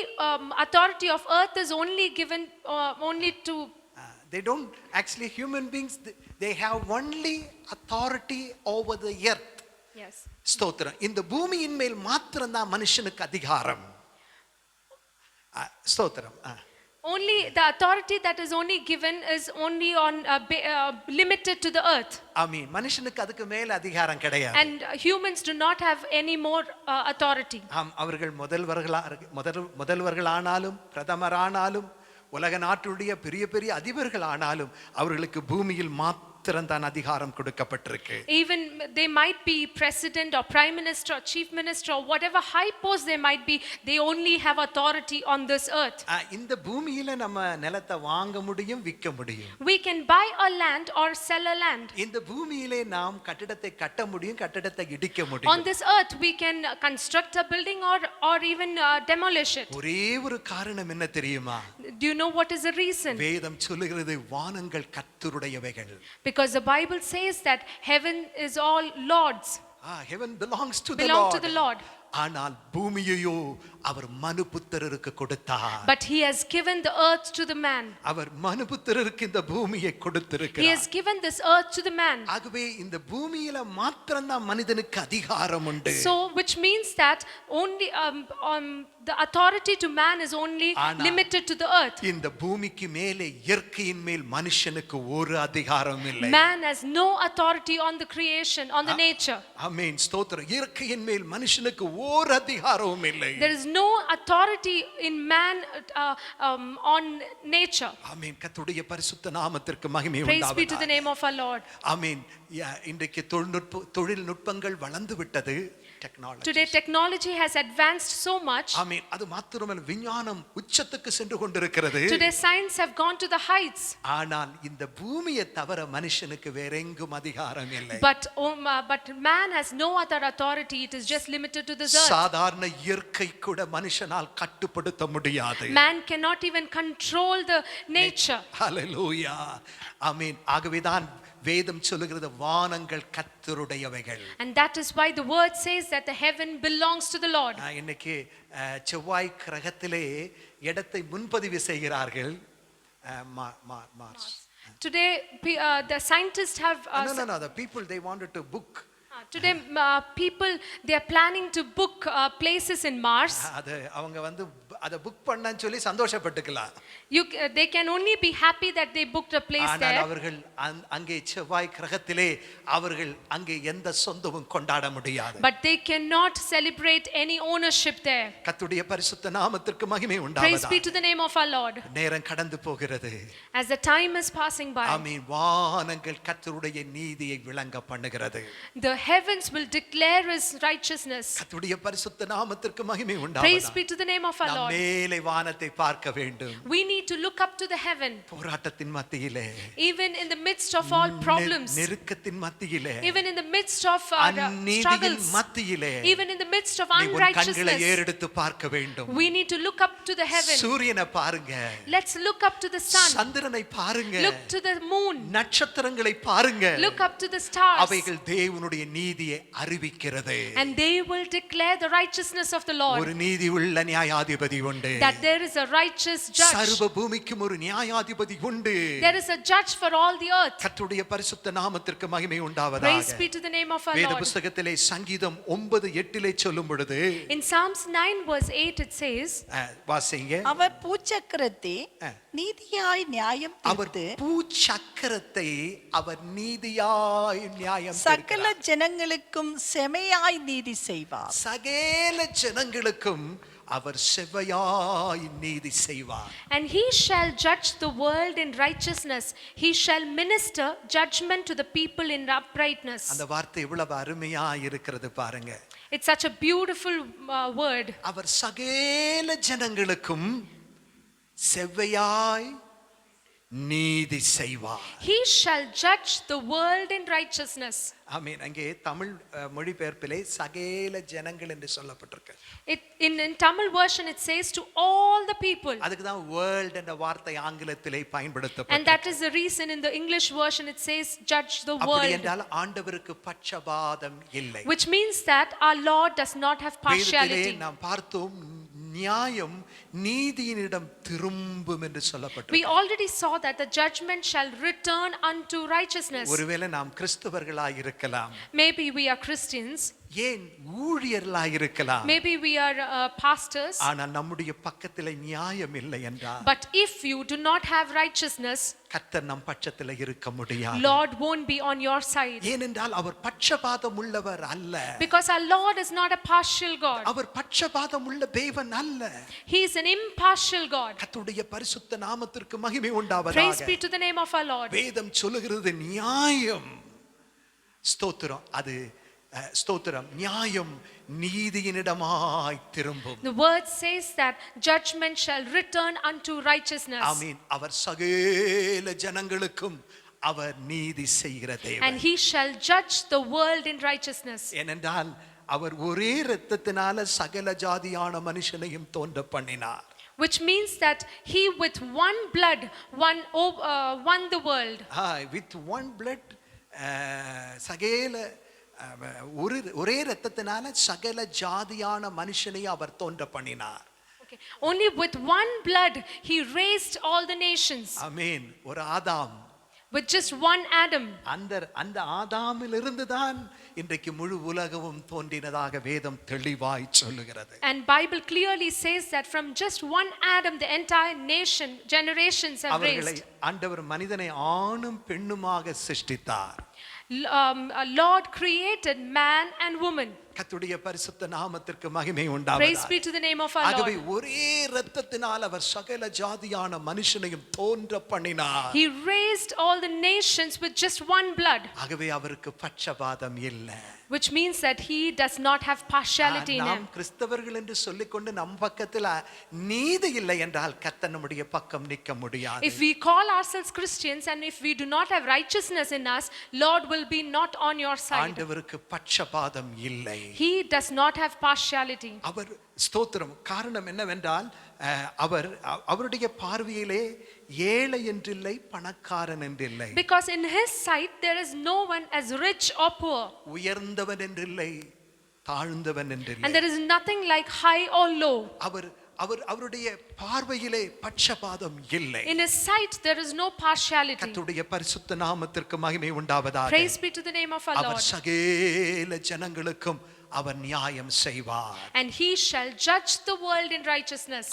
authority of earth is only given only to. They don't actually, human beings, they have only authority over the earth. Yes. ஸ்தோத்திரம். இந்த பூமியின் மேல் மாத்திரம்தான் மனுஷனுக்கு அதிகாரம். ஸ்தோத்திரம். Only the authority that is only given is only on limited to the earth. ஆமென். மனுஷனுக்கு அதுக்கு மேல அதிகாரம் கிடையாது. And humans do not have any more authority. அவர்கள் முதல்வர்களானாலும் பிரதமரானாலும் உலக நாட்டுடைய பெரிய பெரிய அதிபர்கள் ஆனாலும் அவர்களுக்கு பூமியில் மாத்திரம் தான் அதிகாரம் கொடுக்கப்பட்டிருக்கு. Even they might be president or prime minister or chief minister or whatever high post they might be, they only have authority on this earth. இந்த பூமியில நம்ம நிலத்தை வாங்க முடியும், விற்க முடியும். We can buy a land or sell a land. இந்த பூமியிலே நாம் கட்டிடத்தை கட்ட முடியும், கட்டிடத்தை இடிக்க முடியும். On this earth we can construct a building or even demolish it. ஒரே ஒரு காரணம் என்ன தெரியுமா? Do you know what is the reason? வேதம் சொல்லுகிறது வானங்கள் கர்த்தருடையவைகள். Because the Bible says that heaven is all Lord's. Heaven belongs to the Lord. ஆனால் பூமியையோ அவர் மனுபுத்திரருக்கு கொடுத்தார். But he has given the earth to the man. அவர் மனுபுத்திரருக்கு இந்த பூமியை கொடுத்திருக்கிறார். He has given this earth to the man. ஆகவே இந்த பூமியில மாத்திரம்தான் மனிதனுக்கு அதிகாரம் உண்டு. So which means that only the authority to man is only limited to the earth. இந்த பூமிக்கு மேலே இயற்கையின் மேல் மனுஷனுக்கு ஒரு அதிகாரம் இல்லை. Man has no authority on the creation, on the nature. ஆமென். ஸ்தோத்திரம். இயற்கையின் மேல் மனுஷனுக்கு ஒரு அதிகாரமும் இல்லை. There is no authority in man on nature. ஆமென். கர்த்தருடைய பரிசுத்த நாமத்திற்கு மகிமை Praise be to உண்டாவதாக. the name of our Lord. ஆமென். இன்றைக்கு தொழில்நுட்பங்கள் வளர்ந்து விட்டது. Today technology has advanced so much. ஆமென். அது மாத்திரமல்ல, விஞ்ஞானம் உச்சத்துக்கு சென்று கொண்டிருக்கிறது. Today science have gone to the heights. ஆனால் இந்த பூமியை தவிர மனுஷனுக்கு வேற எங்கும் அதிகாரம் இல்லை. But man has no other authority. It is just limited to this earth. சாதாரண இயற்கை கூட மனுஷனால் கட்டுப்படுத்த முடியாது. Man cannot even control the nature. ஹல்லேலூயா. ஆமென். ஆகவேதான் வேதம் சொல்லுகிறது வானங்கள் கர்த்தருடையவைகள். And that is why the word says that the heaven belongs to the Lord. இன்னைக்கு செவ்வாய் கிரகத்திலே இடத்தை முன்பதிவு செய்கிறார்கள். Mars. Today the scientists have no, the people, they wanted to book. Today people, they are planning to book places in Mars. அது அவங்க வந்து அத book பண்ணான்னு சொல்லி சந்தோஷப்பட்டுக்கலாம். They can only be happy that they booked a place there. ஆனால் அவர்கள் அங்கே செவ்வாய் கிரகத்திலே அவர்கள் அங்கே எந்த சொந்தமும் கொண்டாட முடியாது. But they cannot celebrate any ownership there. கர்த்தருடைய பரிசுத்த நாமத்திற்கு மகிமை உண்டாவதாக. Praise be to the name of our Lord. நேரம் கடந்து போகிறது. As the time is passing by. ஆமென். வானங்கள் கர்த்தருடைய நீதியை விளங்க பண்ணுகிறது. The heavens will declare his righteousness. கர்த்தருடைய பரிசுத்த நாமத்திற்கு மகிமை உண்டாவதாக. Praise be to the name of our Lord. மேலே வானத்தை பார்க்க வேண்டும். We need to look up to the heaven. போராட்டத்தின் மத்தியிலே, Even in the midst of all problems, நெருக்கத்தின் மத்தியிலே, even in the midst of அநீதியின் struggles, மத்தியிலே, even in the midst of நீ உன் கண்களை unrighteousness, ஏறெடுத்து பார்க்க வேண்டும். we need to look up to the heaven. சூரியனை பாருங்க. Let's look up to the sun. சந்திரனை பாருங்க. Look to the moon. நட்சத்திரங்களை பாருங்க. Look up to the stars. அவைகள் தேவனுடைய நீதியை அறிவிக்கிறது. And they will declare the righteousness of the Lord. ஒரு நீதி உள்ள நியாயாதிபதி உண்டு. That there is a righteous judge. சர்வ பூமிக்கும் ஒரு நியாயாதிபதி உண்டு. There is a judge for all the earth. கர்த்தருடைய பரிசுத்த நாமத்திற்கு மகிமை உண்டாவதாக. Praise be to the name of our வேத Lord. புத்தகத்திலே சங்கீதம் 9:8 சொல்லும் பொழுது, In Psalms 9 verse 8 it says, வாசிங்க. அவர் பூச்சக்கரத்தை நீதியாய் நியாயம் அவர் தீர்த்து பூச்சக்கரத்தை அவர் நீதியாய் நியாயம் சகல தீர்க்கிறார். ஜன ஜனங்களுக்கும் செமையாய் நீதி செய்வார். சகல ஜனங்களுக்கும் அவர் செவ்வையாய் நீதி செய்வார். And he shall judge the world in righteousness. He shall minister judgment to the people in uprightness. அந்த வார்த்தை எவ்வளவு அருமையா இருக்கிறது பாருங்க. It's such a beautiful word. அவர் சகல ஜனங்களுக்கும் செவ்வையாய் நீதி செய்வார். He shall judge the world in righteousness. ஆமென். அங்கே தமிழ் மொழிபெயர்ப்பிலே சகல ஜனங்கள் என்று சொல்லப்பட்டிருக்கு. In Tamil version it says to all the people. அதுக்கு தான் வேர்ல்ட் என்ற வார்த்தை ஆங்கிலத்திலே And பயன்படுத்தப்பட்டது. that is the reason in the English version it says judge the அப்படி world. என்றால் ஆண்டவருக்கு பட்சபாதம் இல்லை. Which means that our Lord does not have partiality. வேதத்திலே நாம் பார்த்தோம், நியாயம் நீதியினிடம் திரும்பும் என்று சொல்லப்பட்டது. We already saw that the judgment shall return unto righteousness. ஒருவேளை நாம் கிறிஸ்தவர்களாய் இருக்கலாம், Maybe we are Christians, ஏன் ஊழியர்களாய் இருக்கலாம், maybe we are pastors, ஆனால் நம்முடைய பக்கத்திலே நியாயம் இல்லை என்றால் but if you do not have righteousness, கர்த்தர் நம் பட்சத்திலே இருக்க முடியாது. Lord won't be on your side. ஏனென்றால் அவர் பட்சபாதம் உள்ளவர் அல்ல. Because our Lord is not a partial God. அவர் பட்சபாதம் உள்ள தேவன் அல்ல. He is an impartial God. கர்த்தருடைய பரிசுத்த நாமத்திற்கு மகிமை Praise உண்டாவதாக. be to the name of our Lord. வேதம் சொல்லுகிறது நியாயம், ஸ்தோத்திரம், அது ஸ்தோத்திரம், நியாயம் நீதியினிடமாய் திரும்பும். The word says that judgment shall return unto righteousness. ஆமென். அவர் சகல ஜனங்களுக்கும் அவர் நீதி செய்கிற And தேவன். he shall judge the world in righteousness. ஏனென்றால் அவர் ஒரே இரத்தத்தினால சகல ஜாதியான மனுஷனையும் தோன்ற பண்ணினார். Which means that he with one blood won the world. With one blood, சகல ஒரே இரத்தத்தினால சகல ஜாதியான மனுஷனை அவர் தோன்ற பண்ணினார். Okay. Only with one blood he raised all the nations. ஆமென். ஒரு ஆதாம், With just one Adam. அந்த ஆதாமிலிருந்து தான் இன்றைக்கு முழு உலகமும் தோன்றினதாக வேதம் தெளிவாய் சொல்லுகிறது. And Bible clearly says that from just one Adam the entire nation generations have அவர்களை raised. ஆண்டவர் மனிதனை ஆணும் பெண்ணுமாக சிருஷ்டித்தார். Lord created man and woman. கர்த்தருடைய பரிசுத்த நாமத்திற்கு மகிமை Praise உண்டாவதாக. be to the name of our ஆகவே Lord. ஒரே இரத்தத்தினால் அவர் சகல ஜாதியான மனுஷனையும் தோன்ற பண்ணினார். He raised all the nations with just one blood. ஆகவே அவருக்கு பட்சபாதம் இல்லை. Which means that he does not have partiality in நாம் him. கிறிஸ்தவர்கள் என்று சொல்லிக்கொண்டு நம் பக்கத்தில் நீதி இல்லை என்றால் கர்த்தர் நம்முடைய பக்கம் நிற்க முடியாது. If we call ourselves Christians and if we do not have righteousness in us, Lord will be not on your side. ஆண்டவருக்கு பட்சபாதம் இல்லை. He does not have partiality. அவர் ஸ்தோத்திரம். காரணம் என்னவென்றால் அவருடைய பார்வையிலே ஏழை என்றில்லை, பணக்காரன் என்றில்லை, Because in his sight there is no one as rich or poor. உயர்ந்தவன் என்றில்லை, தாழ்ந்தவன் என்றில்லை. And there is nothing like high or low. அவருடைய பார்வையிலே பட்சபாதம் இல்லை. In his sight there is no partiality. கர்த்தருடைய பரிசுத்த நாமத்திற்கு மகிமை உண்டாவதாக. Praise be to the name of our our Lord. சகல ஜனங்களுக்கும் அவர் நியாயம் செய்வார். And he shall judge the world in righteousness.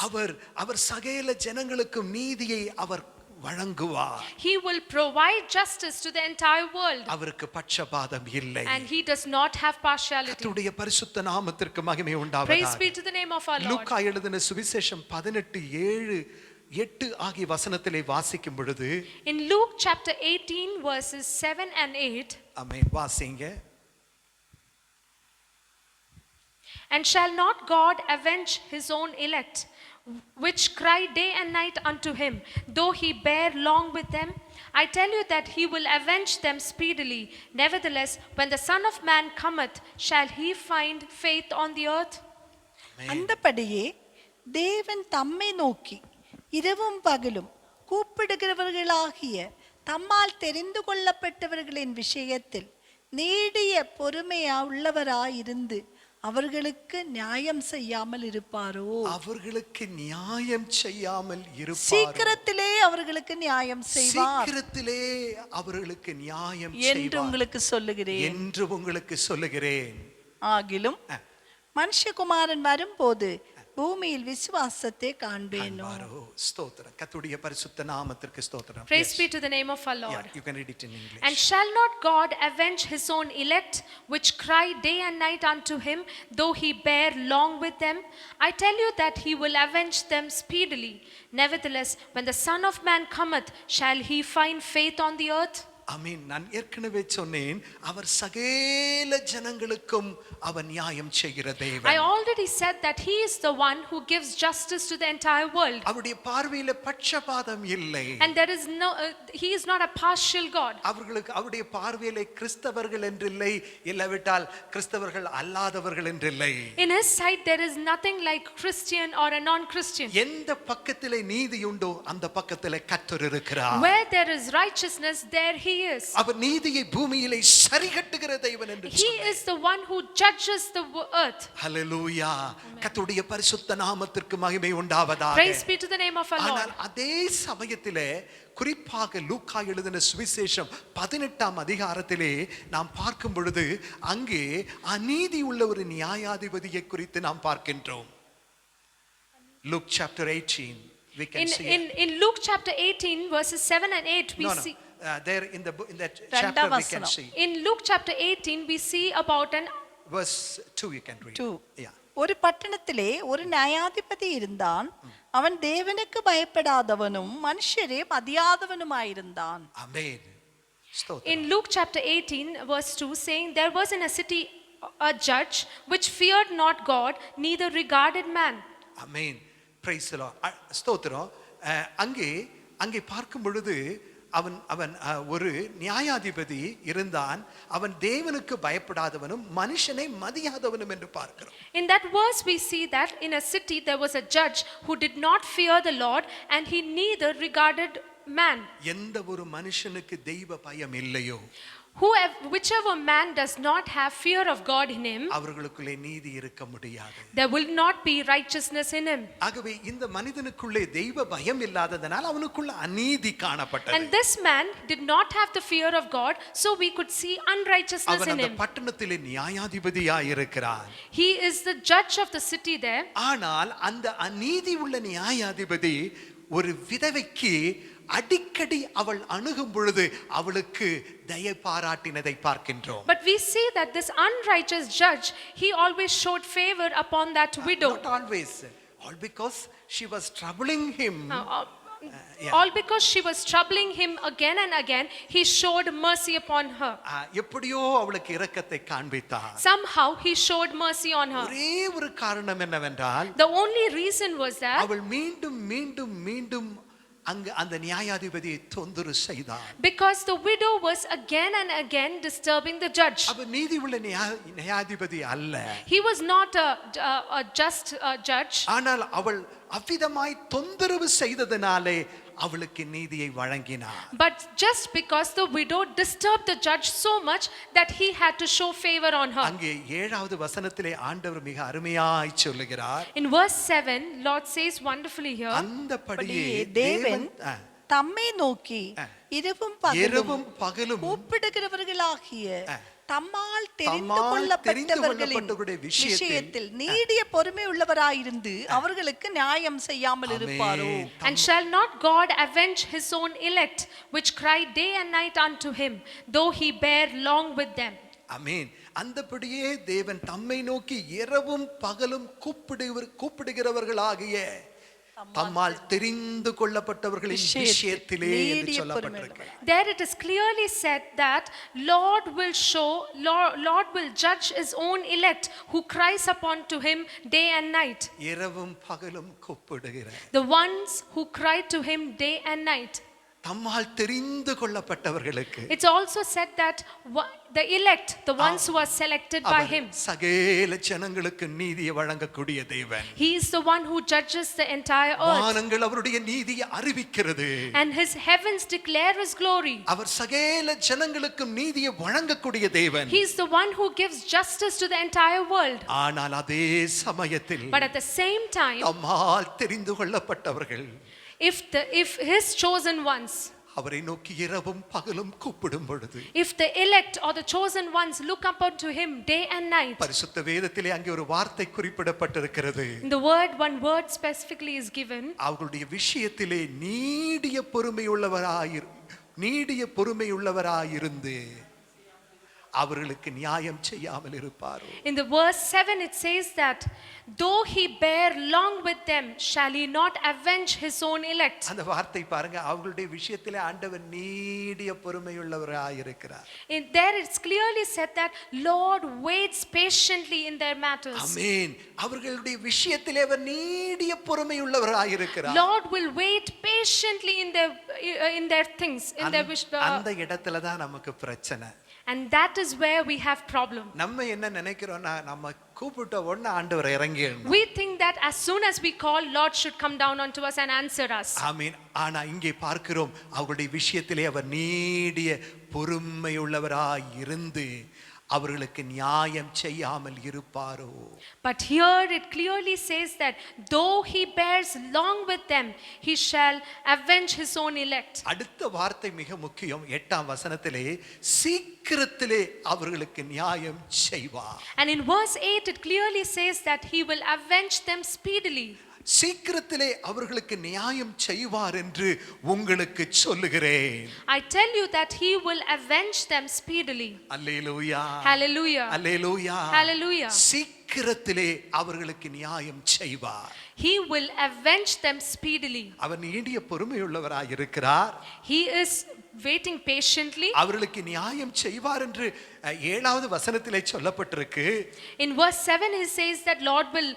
அவர் சகல ஜனங்களுக்கும் நீதியை அவர் வழங்குவார். He will provide justice to the entire world. அவருக்கு பட்சபாதம் இல்லை. And he does not have partiality. கர்த்தருடைய பரிசுத்த நாமத்திற்கு மகிமை Praise உண்டாவதாக. be to the name of our Lord. லூக்கா எழுதின சுவிசேஷம் 18:7-8 ஆகிய வசனத்திலே வாசிக்கும் பொழுது, In Luke chapter 18 verses 7 and 8, ஆமென், வாசிங்க. And shall not God avenge his own elect, which cry day and night unto him, though he bear long with them? I tell you that he will avenge them speedily. Nevertheless, when the Son of Man cometh, shall he find faith on the earth? அந்தபடியே தேவன் தம்மை நோக்கி இரவும் பகலும் கூப்பிடுகிறவர்களாகிய தம்மால் தெரிந்து கொள்ளப்பட்டவர்களின் விஷயத்தில் நீடிய பொறுமையா உள்ளவராயிருந்து அவர்களுக்கு நியாயம் செய்யாமல் இருப்பாரோ? அவர்களுக்கு நியாயம் செய்யாமல் இருப்பார். சீக்கிரத்திலே அவர்களுக்கு நியாயம் செய்வார். சீக்கிரத்திலே அவர்களுக்கு நியாயம் என்று செய்வார் உங்களுக்கு சொல்லுகிறேன். என்று உங்களுக்கு சொல்லுகிறேன். ஆகிலும் மனுஷகுமாரன் வரும்போது பூமியில் விசுவாசத்தை காண்பேனோ. காண்பாரோ. ஸ்தோத்திரம். கர்த்தருடைய பரிசுத்த நாமத்திற்கு ஸ்தோத்திரம். Praise Yes. be to the name of our Yeah, Lord. you can read it in English. And shall not God avenge his own elect, which cry day and night unto him, though he bear long with them? I tell you that he will avenge them speedily. Nevertheless, when the Son of Man cometh, shall he find faith on the earth? ஆமென். நான் ஏற்கனவே சொன்னேன், அவர் சகல ஜனங்களுக்கும் அவர் நியாயம் செய்கிற I தேவன். already said that he is the one who gives justice to the entire world. அவருடைய பார்வையில பட்சபாதம் இல்லை. And there is no, he is not a partial God. அவர்களுக்கு அவருடைய பார்வையிலே கிறிஸ்தவர்கள் என்றில்லை, இல்லாவிட்டால் கிறிஸ்தவர்கள் அல்லாதவர்கள் என்றில்லை. In his sight, there is nothing like Christian or a non-Christian. எந்த பக்கத்திலே நீதி உண்டோ அந்த பக்கத்திலே கர்த்தர் இருக்கிறார். Where there is righteousness, there he is. அவர் நீதியை பூமியிலே சரிகட்டுகிற தேவன் என்று He is the one who judges the earth. ஹல்லேலூயா. கர்த்தருடைய பரிசுத்த நாமத்திற்கு மகிமை உண்டாவதாக. Praise be to the name of our Lord. ஆனால் அதே சமயத்திலே குறிப்பாக லூக்கா எழுதின சுவிசேஷம் 18ஆம் அதிகாரத்திலே நாம் பார்க்கும் பொழுது அங்கே அநீதி உள்ள ஒரு நியாயாதிபதியை குறித்து நாம் பார்க்கின்றோம். Luke chapter 18 we can see In Luke chapter 18 verses 7 and 8 we see there in that chapter we can see in Luke chapter 18 we see about an verse 2 you can read. 2. Yeah. ஒரு பட்டணத்திலே ஒரு நியாயாதிபதி இருந்தான். அவன் தேவனுக்கு பயப்படாதவனும் மனுஷரே மதியாதவனுமாயிருந்தான். Amen. In Luke chapter 18 verse 2 saying, there was in a city a judge which feared not God, neither regarded man. Amen. Praise the Lord. ஸ்தோத்திரம். அங்கே பார்க்கும் பொழுது அவன் ஒரு நியாயாதிபதி இருந்தான். அவன் தேவனுக்கு பயப்படாதவனும் மனுஷனை மதியாதவனும் என்று பார்க்கிறோம். In that verse we see that in a city there was a judge who did not fear the Lord and he neither regarded man. எந்த ஒரு மனுஷனுக்கு தெய்வ பயம் இல்லையோ, Whichever man does not have fear of God in him, அவர்களுக்குள்ளே நீதி இருக்க முடியாது. there will not be righteousness in him. ஆகவே இந்த மனிதனுக்குள்ளே தெய்வ பயம் இல்லாததனால் அவனுக்குள்ள அநீதி காணப்பட்டது. And this man did not have the fear of God, so we could see unrighteousness அவன் in அந்த him. பட்டணத்திலே நியாயாதிபதியாய் இருக்கிறான். He is the judge of the city there. ஆனால் அந்த அநீதி உள்ள நியாயாதிபதி ஒரு விதவைக்கு அடிக்கடி அவள் அணுகும் பொழுது அவளுக்கு தயை பாராட்டினதை பார்க்கின்றோம். But we see that this unrighteous judge, he always showed favor upon that widow. Not always. All because she was troubling him. All because she was troubling him again and again, he showed mercy upon her. எப்படியோ அவளுக்கு இரக்கத்தை காண்பித்தார். Somehow he showed mercy on her. ஒரே ஒரு காரணம் என்னவென்றால், The only reason was that அவள் மீண்டும் மீண்டும் மீண்டும் அங்கு அந்த நியாயாதிபதியை தொந்தரவு செய்தார். because the widow was again and again disturbing the judge. அவ நீதி உள்ள நியாயாதிபதி அல்ல. He was not a just judge. ஆனால் அவள் அவ்விதமாய் தொந்தரவு செய்ததனாலே அவளுக்கு நீதியை வழங்கினார். But just because the widow disturbed the judge so much that he had to show favor on her. அங்கே 7வது வசனத்திலே ஆண்டவர் மிக அருமையாய் சொல்லுகிறார். In verse 7, Lord says wonderfully here, அந்தபடியே தேவன் தம்மை நோக்கி இரவும் பகலும் கூப்பிடுகிறவர்களாகிய தம்மால் தெரிந்து கொள்ளப்பட்டவர்களின் விஷயத்தில் நீடிய பொறுமை உள்ளவராயிருந்து அவர்களுக்கு நியாயம் செய்யாமல் இருப்பாரோ. and shall not God avenge his own elect, which cry day and night unto him, though he bear long with them? ஆமென். அந்தபடியே தேவன் தம்மை நோக்கி இரவும் பகலும் கூப்பிடுகிறவர்களாகிய தம்மால் தெரிந்து கொள்ளப்பட்டவர்களின் விஷயத்திலே என்று சொல்லப்பட்டிருக்கிறது. There it is clearly said that Lord will judge his own elect who cries upon to him day and night. இரவும் பகலும் கூப்பிடுகிற The ones who cry to him day and night. தம்மால் தெரிந்து கொள்ளப்பட்டவர்களுக்கு. It's also said that the elect, the ones who are selected by him, சகல ஜனங்களுக்கு நீதியை வழங்கக்கூடிய தேவன். he is the one who judges the entire earth. வானங்கள் அவருடைய நீதியை அறிவிக்கிறது. And his heavens declare his glory. அவர் சகல ஜனங்களுக்கு நீதியை வழங்கக்கூடிய தேவன். He is the one who gives justice to the entire world. ஆனால் அதே சமயத்தில் But at the same time, தம்மால் தெரிந்து கொள்ளப்பட்டவர்கள், if his chosen ones, அவரை நோக்கி இரவும் பகலும் கூப்பிடும் பொழுது, if the elect or the chosen ones look up unto him day and night, பரிசுத்த வேதத்திலே அங்கே ஒரு வார்த்தை குறிப்பிடப்பட்டிருக்கிறது. in the one word specifically is given, அவர்களுடைய விஷயத்திலே நீடிய பொறுமையுள்ளவராயிருந்து அவர்களுக்கு நியாயம் செய்யாமல் இருப்பாரோ. in the verse 7 it says that though he bear long with them, shall he not avenge his own elect? அந்த வார்த்தை பாருங்க, அவர்களுடைய விஷயத்திலே ஆண்டவர் நீடிய பொறுமையுள்ளவராயிருக்கிறார். In there it's clearly said that Lord waits patiently in their matters. ஆமென். அவர்களுடைய விஷயத்திலே அவர் நீடிய பொறுமையுள்ளவராயிருக்கிறார். Lord will wait patiently in their things, in their wish. அந்த இடத்துல தான் நமக்கு பிரச்சனை. And that is where we have problem. நம்ம என்ன நினைக்கிறோம்னா, நம்ம கூப்பிட்ட உடனே ஆண்டவர் இறங்கிடணும். We think that as soon as we call, Lord should come down unto us and answer us. ஆமென். ஆனா இங்கே பார்க்கிறோம், அவருடைய விஷயத்திலே அவர் நீடிய பொறுமையுள்ளவராய் இருந்து அவர்களுக்கு நியாயம் செய்யாமல் இருப்பாரோ. But here it clearly says that though he bears long with them, he shall avenge his own elect. அடுத்த வார்த்தை மிக முக்கியம். 8ஆம் வசனத்திலே சீக்கிரத்திலே அவர்களுக்கு நியாயம் செய்வார். And in verse 8 it clearly says that he will avenge them speedily. சீக்கிரத்திலே அவர்களுக்கு நியாயம் செய்வார் என்று உங்களுக்கு சொல்லுகிறேன். I tell you that he will avenge them speedily. Hallelujah, Hallelujah. Hallelujah, Hallelujah. சீக்கிரத்திலே அவர்களுக்கு நியாயம் செய்வார். He will avenge them speedily. அவர் நீடிய பொறுமையுள்ளவராய் இருக்கிறார். He is waiting patiently. அவர்களுக்கு நியாயம் செய்வார் என்று 7வது வசனத்திலே சொல்லப்பட்டிருக்கு. In verse 7 he says that Lord will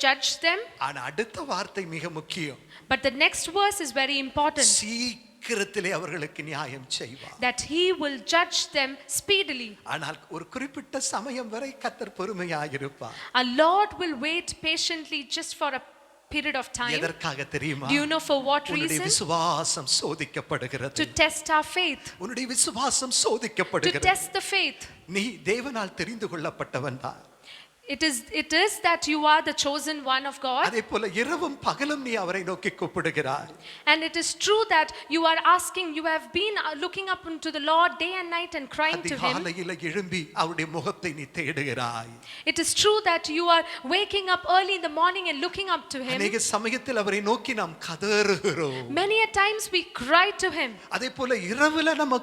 judge them. ஆனா அடுத்த வார்த்தை மிக முக்கியம். But the next verse is very important. சீக்கிரத்திலே அவர்களுக்கு நியாயம் செய்வார். That he will judge them speedily. ஆனால் ஒரு குறிப்பிட்ட சமயம் வரை கர்த்தர் பொறுமையாய் இருப்பார். Our Lord will wait patiently just for a period of time. எதற்காக தெரியுமா? Do you know for what உன்னுடைய reason? விசுவாசம் சோதிக்கப்படுகிறது. To test our faith. உன்னுடைய விசுவாசம் To சோதிக்கப்படுகிறது. test the faith. நீ தேவனால் தெரிந்து கொள்ளப்பட்டவன் தான். It is that you are the chosen one of God. அதே போல இரவும் பகலும் நீ அவரை நோக்கி கூப்பிடுகிறாய். And it is true that you are asking, you have been looking up into the Lord day and night and crying to him. அதிகாலையில் எழும்பி அவருடைய முகத்தை நீ தேடுகிறாய். It is true that you are waking up early in the morning and looking up to him. அநேக சமயத்தில் அவரை நோக்கி நாம் கதறுகிறோம். Many a times we cry to him. அதே போல இரவுல நம்ம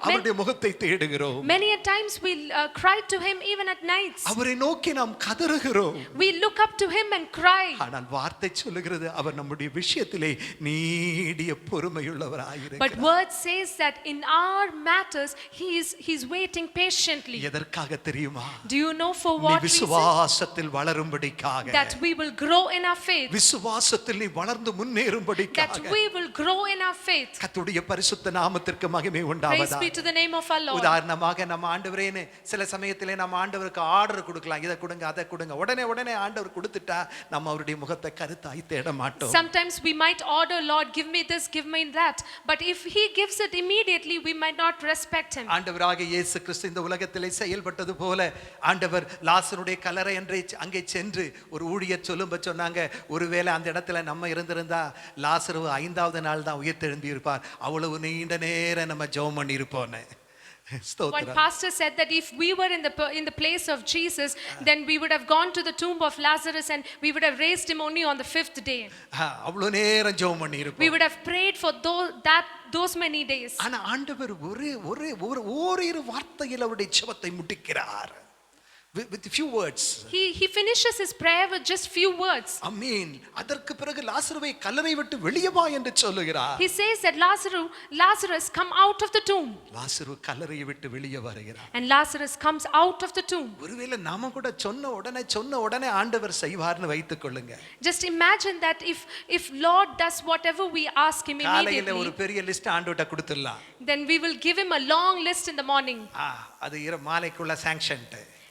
அவருடைய முகத்தை தேடுகிறோம். Many a times we cry to him even at nights. அவரை நோக்கி நாம் கதறுகிறோம். We look up to him and cry. ஆனால் வார்த்தை சொல்லுகிறது, அவர் நம்முடைய விஷயத்திலே நீடிய பொறுமையுள்ளவராய் இருக்கிறார். But word says that in our matters he's waiting patiently. எதற்காக தெரியுமா? Do you know for நீ what reason? விசுவாசத்தில் வளரும்படிக்காக. That we will grow in our faith. விசுவாசத்தில் நீ வளர்ந்து முன்னேறும்படிக்காக. That we will grow in our faith. கர்த்தருடைய பரிசுத்த நாமத்திற்கு மகிமை Praise உண்டாவதாக. be to the name of our Lord. உதாரணமாக நம்ம ஆண்டவரேன்னு சில சமயத்திலே நம்ம ஆண்டவருக்கு ஆர்டர் கொடுக்கலாம், இதை கொடுங்க அதை கொடுங்க. உடனே ஆண்டவர் கொடுத்துட்டா நம்ம அவருடைய முகத்தை கருத்தாய் தேட மாட்டோம். Sometimes we might order, Lord, give me this, give me that. But if he gives it immediately, we might not respect him. ஆண்டவராகிய இயேசு கிறிஸ்து இந்த உலகத்திலே செயல்பட்டது போல ஆண்டவர் லாசருடைய கல்லறை அன்றே அங்கே சென்று ஒரு ஊழியர் சொன்னாங்க, ஒருவேளை அந்த இடத்துல நம்ம இருந்திருந்தா லாசரு 5வது நாள் தான் உயிர்த்தெழும்பி இருப்பார், அவ்வளவு நீண்ட நேரம் நம்ம ஜெபம் பண்ணி இருப்போம். One pastor said that if we were in the place of Jesus, then we would have gone to the tomb of Lazarus and we would have raised him only on the 5th day. அவ்வளவு நேரம் ஜெபம் பண்ணி இருப்போம். We would have prayed for those many days. ஆனா ஆண்டவர் ஓரிரு வார்த்தையில் அவருடைய ஜெபத்தை முடிக்கிறார். With few words. He finishes his prayer with just few words. Amen. அதற்கு பிறகு லாசருவை கல்லறை விட்டு வெளியே வா என்று சொல்லுகிறார். He says that Lazarus come out of the tomb. லாசரு கல்லறையை விட்டு வெளியே வருகிறார். And Lazarus comes out of the tomb. ஒருவேளை நாம கூட சொன்ன உடனே ஆண்டவர் செய்வார்னு வைத்துக் கொள்ளுங்க. Just imagine that if Lord does whatever we ask him காலையில ஒரு immediately, பெரிய லிஸ்ட் ஆண்டவர்ட்ட கொடுத்துடலாம். then we will give him a long list in the morning. அது மாலைக்குள்ள sanction.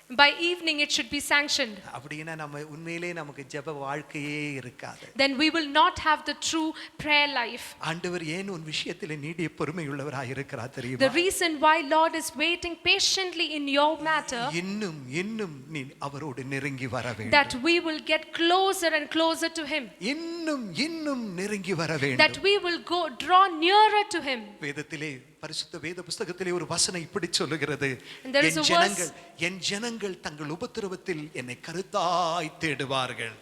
By evening, it should be sanctioned. அப்படின்னா நம்ம உண்மையிலே நமக்கு ஜெப வாழ்க்கையே இருக்காது. Then we will not have the true prayer life. ஆண்டவர் ஏன் உன் விஷயத்திலே நீடிய பொறுமை உள்ளவராய் இருக்கிறார் தெரியுமா? The reason why Lord is waiting patiently in your matter, இன்னும் இன்னும் நீ அவரோடு நெருங்கி வர வேண்டும். that we will get closer and closer to Him. இன்னும் இன்னும் நெருங்கி வர வேண்டும். That we will draw nearer to Him. வேதத்திலே பரிசுத்த வேத புத்தகத்திலே ஒரு வசனம் இப்படி சொல்லுகிறது, And there is a verse- என் ஜனங்கள் தங்கள் உபத்திரவத்தில் என்னை கருத்தாய் தேடுவார்கள்.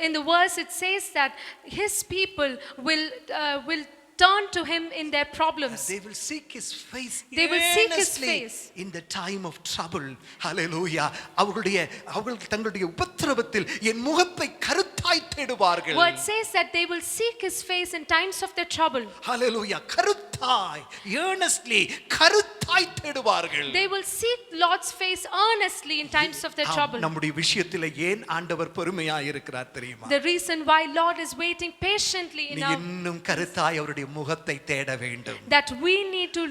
In the verse it says that His people will turn to Him in their problems. They will seek His face. They will seek His earnestly face. in the time of trouble. Hallelujah. அவர்கள் தங்களுடைய உபத்திரவத்தில் என் முகத்தை கருத்தாய் தேடுவார்கள். Word says that they will seek His face in times of their trouble. Hallelujah. கருத்தாய், earnestly, கருத்தாய் தேடுவார்கள். They will seek Lord's face earnestly in times of their trouble. நம்முடைய விஷயத்தில் ஏன் ஆண்டவர் பொறுமையாய் இருக்கிறார் தெரியுமா? The reason why Lord is waiting patiently in நீ our, இன்னும் கருத்தாய் அவருடைய முகத்தை தேட வேண்டும். that we need to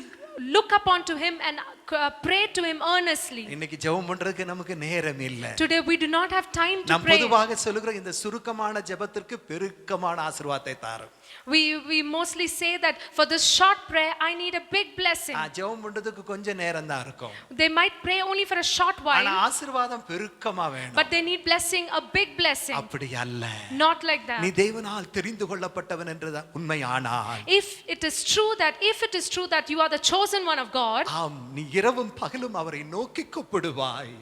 look upon to Him and pray to Him earnestly. இன்னைக்கு ஜெபம் பண்றதுக்கு நமக்கு நேரம் இல்ல. Today we do not have time to நாம் pray. பொதுவாக சொல்லுகிற இந்த சுருக்கமான ஜெபத்திற்கு பெருக்கமான ஆசீர்வாதத்தை தாரும். We mostly say that for this short prayer I need a big blessing. ஜெபம் பண்றதுக்கு கொஞ்சம் நேரம் தான் இருக்கும். They might pray only for a short ஆனா while, ஆசீர்வாதம் பெருக்கமா வேணும். but they need blessing, a big blessing. அப்படி அல்ல. Not like நீ that. தேவனால் தெரிந்து கொள்ளப்பட்டவன் என்றது உண்மையானால், If it is true that you are the chosen one of God, ஆம், நீ இரவும் பகலும் அவரை நோக்கி கூப்பிடுவாய்.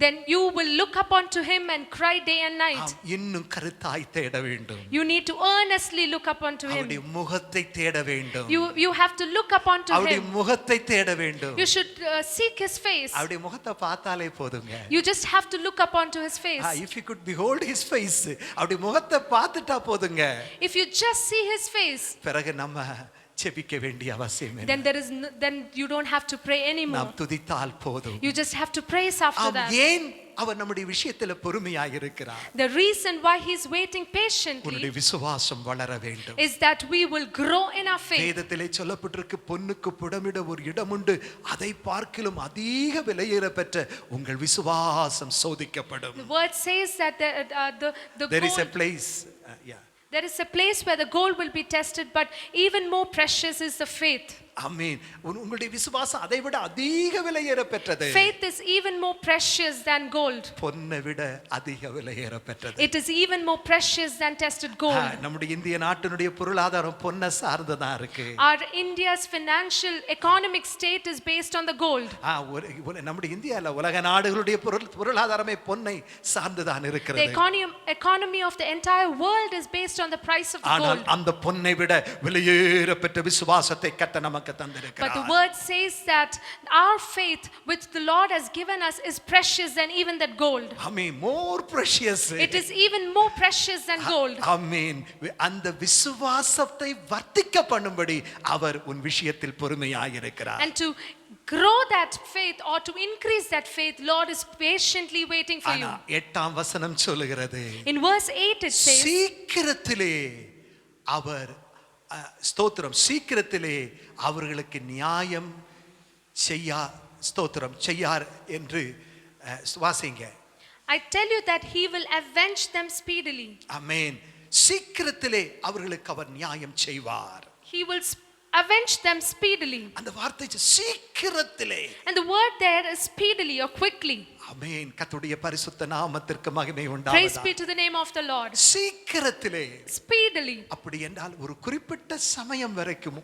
then you will look upon to Him and cry day and night. ஆம், இன்னும் கருத்தாய் தேட வேண்டும். You need to earnestly look upon to அவருடைய Him. முகத்தை தேட வேண்டும். You have to look upon to அவருடைய Him. முகத்தை தேட வேண்டும். You should seek His face. அவருடைய முகத்தை பார்த்தாலே போதுங்க. You just have to look upon to His face. If you could behold His face, அவருடைய முகத்தை பார்த்துட்டா போதுங்க. If you just see His face, பிறகு நம்ம ஜெபிக்க வேண்டிய அவசியம் இல்லை. then you don't have to pray anymore. நாம் துதித்தால் போதும். You just have to praise after that. ஏன் அவர் நம்முடைய விஷயத்துல பொறுமையாக இருக்கிறார்? The reason why He's waiting patiently உன்னுடைய விசுவாசம் வளர வேண்டும். is that we will grow in our faith. வேதத்திலே சொல்லப்பட்டிருக்கு, பொன்னுக்கு புடமிட ஒரு இடம் உண்டு, அதை பார்க்கிலும் அதிக விலையேற பெற்ற உங்கள் விசுவாசம் சோதிக்கப்படும். The word says that the There is a gold, place, yeah. there is a place where the gold will be tested, but even more precious is the faith. ஆமென். உங்களுடைய விசுவாசம் அதை விட அதிக விலையேற பெற்றது. Faith is even more precious than gold. பொன்னை விட அதிக விலையேற பெற்றது. It is even more precious than tested gold. நம்முடைய இந்திய நாட்டினுடைய பொருளாதாரம் பொன்னை சார்ந்ததா இருக்கு. Our India's financial economic state is based on the gold. நம்முடைய இந்தியால உலக நாடுகளுடைய பொருளாதாரமே பொன்னை சார்ந்துதான் இருக்கிறது. The economy of the entire world is based on the price of the ஆனால் gold. அந்த பொன்னை விட விலையேற பெற்ற விசுவாசத்தை கர்த்தர் நமக்கு But the தந்திருக்கிறார். word says that our faith which the Lord has given us is precious than even that gold. Amen. more precious. It is even more precious than gold. ஆமென். அந்த விசுவாசத்தை வர்த்திக்க பண்ணும்படி அவர் உன் விஷயத்தில் பொறுமையாக இருக்கிறார். And to grow that faith or to increase that faith, Lord is patiently waiting for you. ஆனா 8ஆம் வசனம் சொல்லுகிறது, In verse 8 it says, சீக்கிரத்திலே அவர் ஸ்தோத்திரம், சீக்கிரத்திலே அவர்களுக்கு நியாயம் செய்யார் என்று வாசிங்க. I tell you that He will avenge them speedily. ஆமென். சீக்கிரத்திலே அவர்களுக்கு அவர் நியாயம் செய்வார். He will avenge them speedily. அந்த வார்த்தை சீக்கிரத்திலே. And the word there is speedily or quickly. ஆமென். கர்த்தருடைய பரிசுத்த நாமத்திற்கு மகிமை Praise உண்டாவதாக. be to the name of the Lord. சீக்கிரத்திலே. Speedily. அப்படி என்றால் ஒரு குறிப்பிட்ட சமயம் வரைக்கும்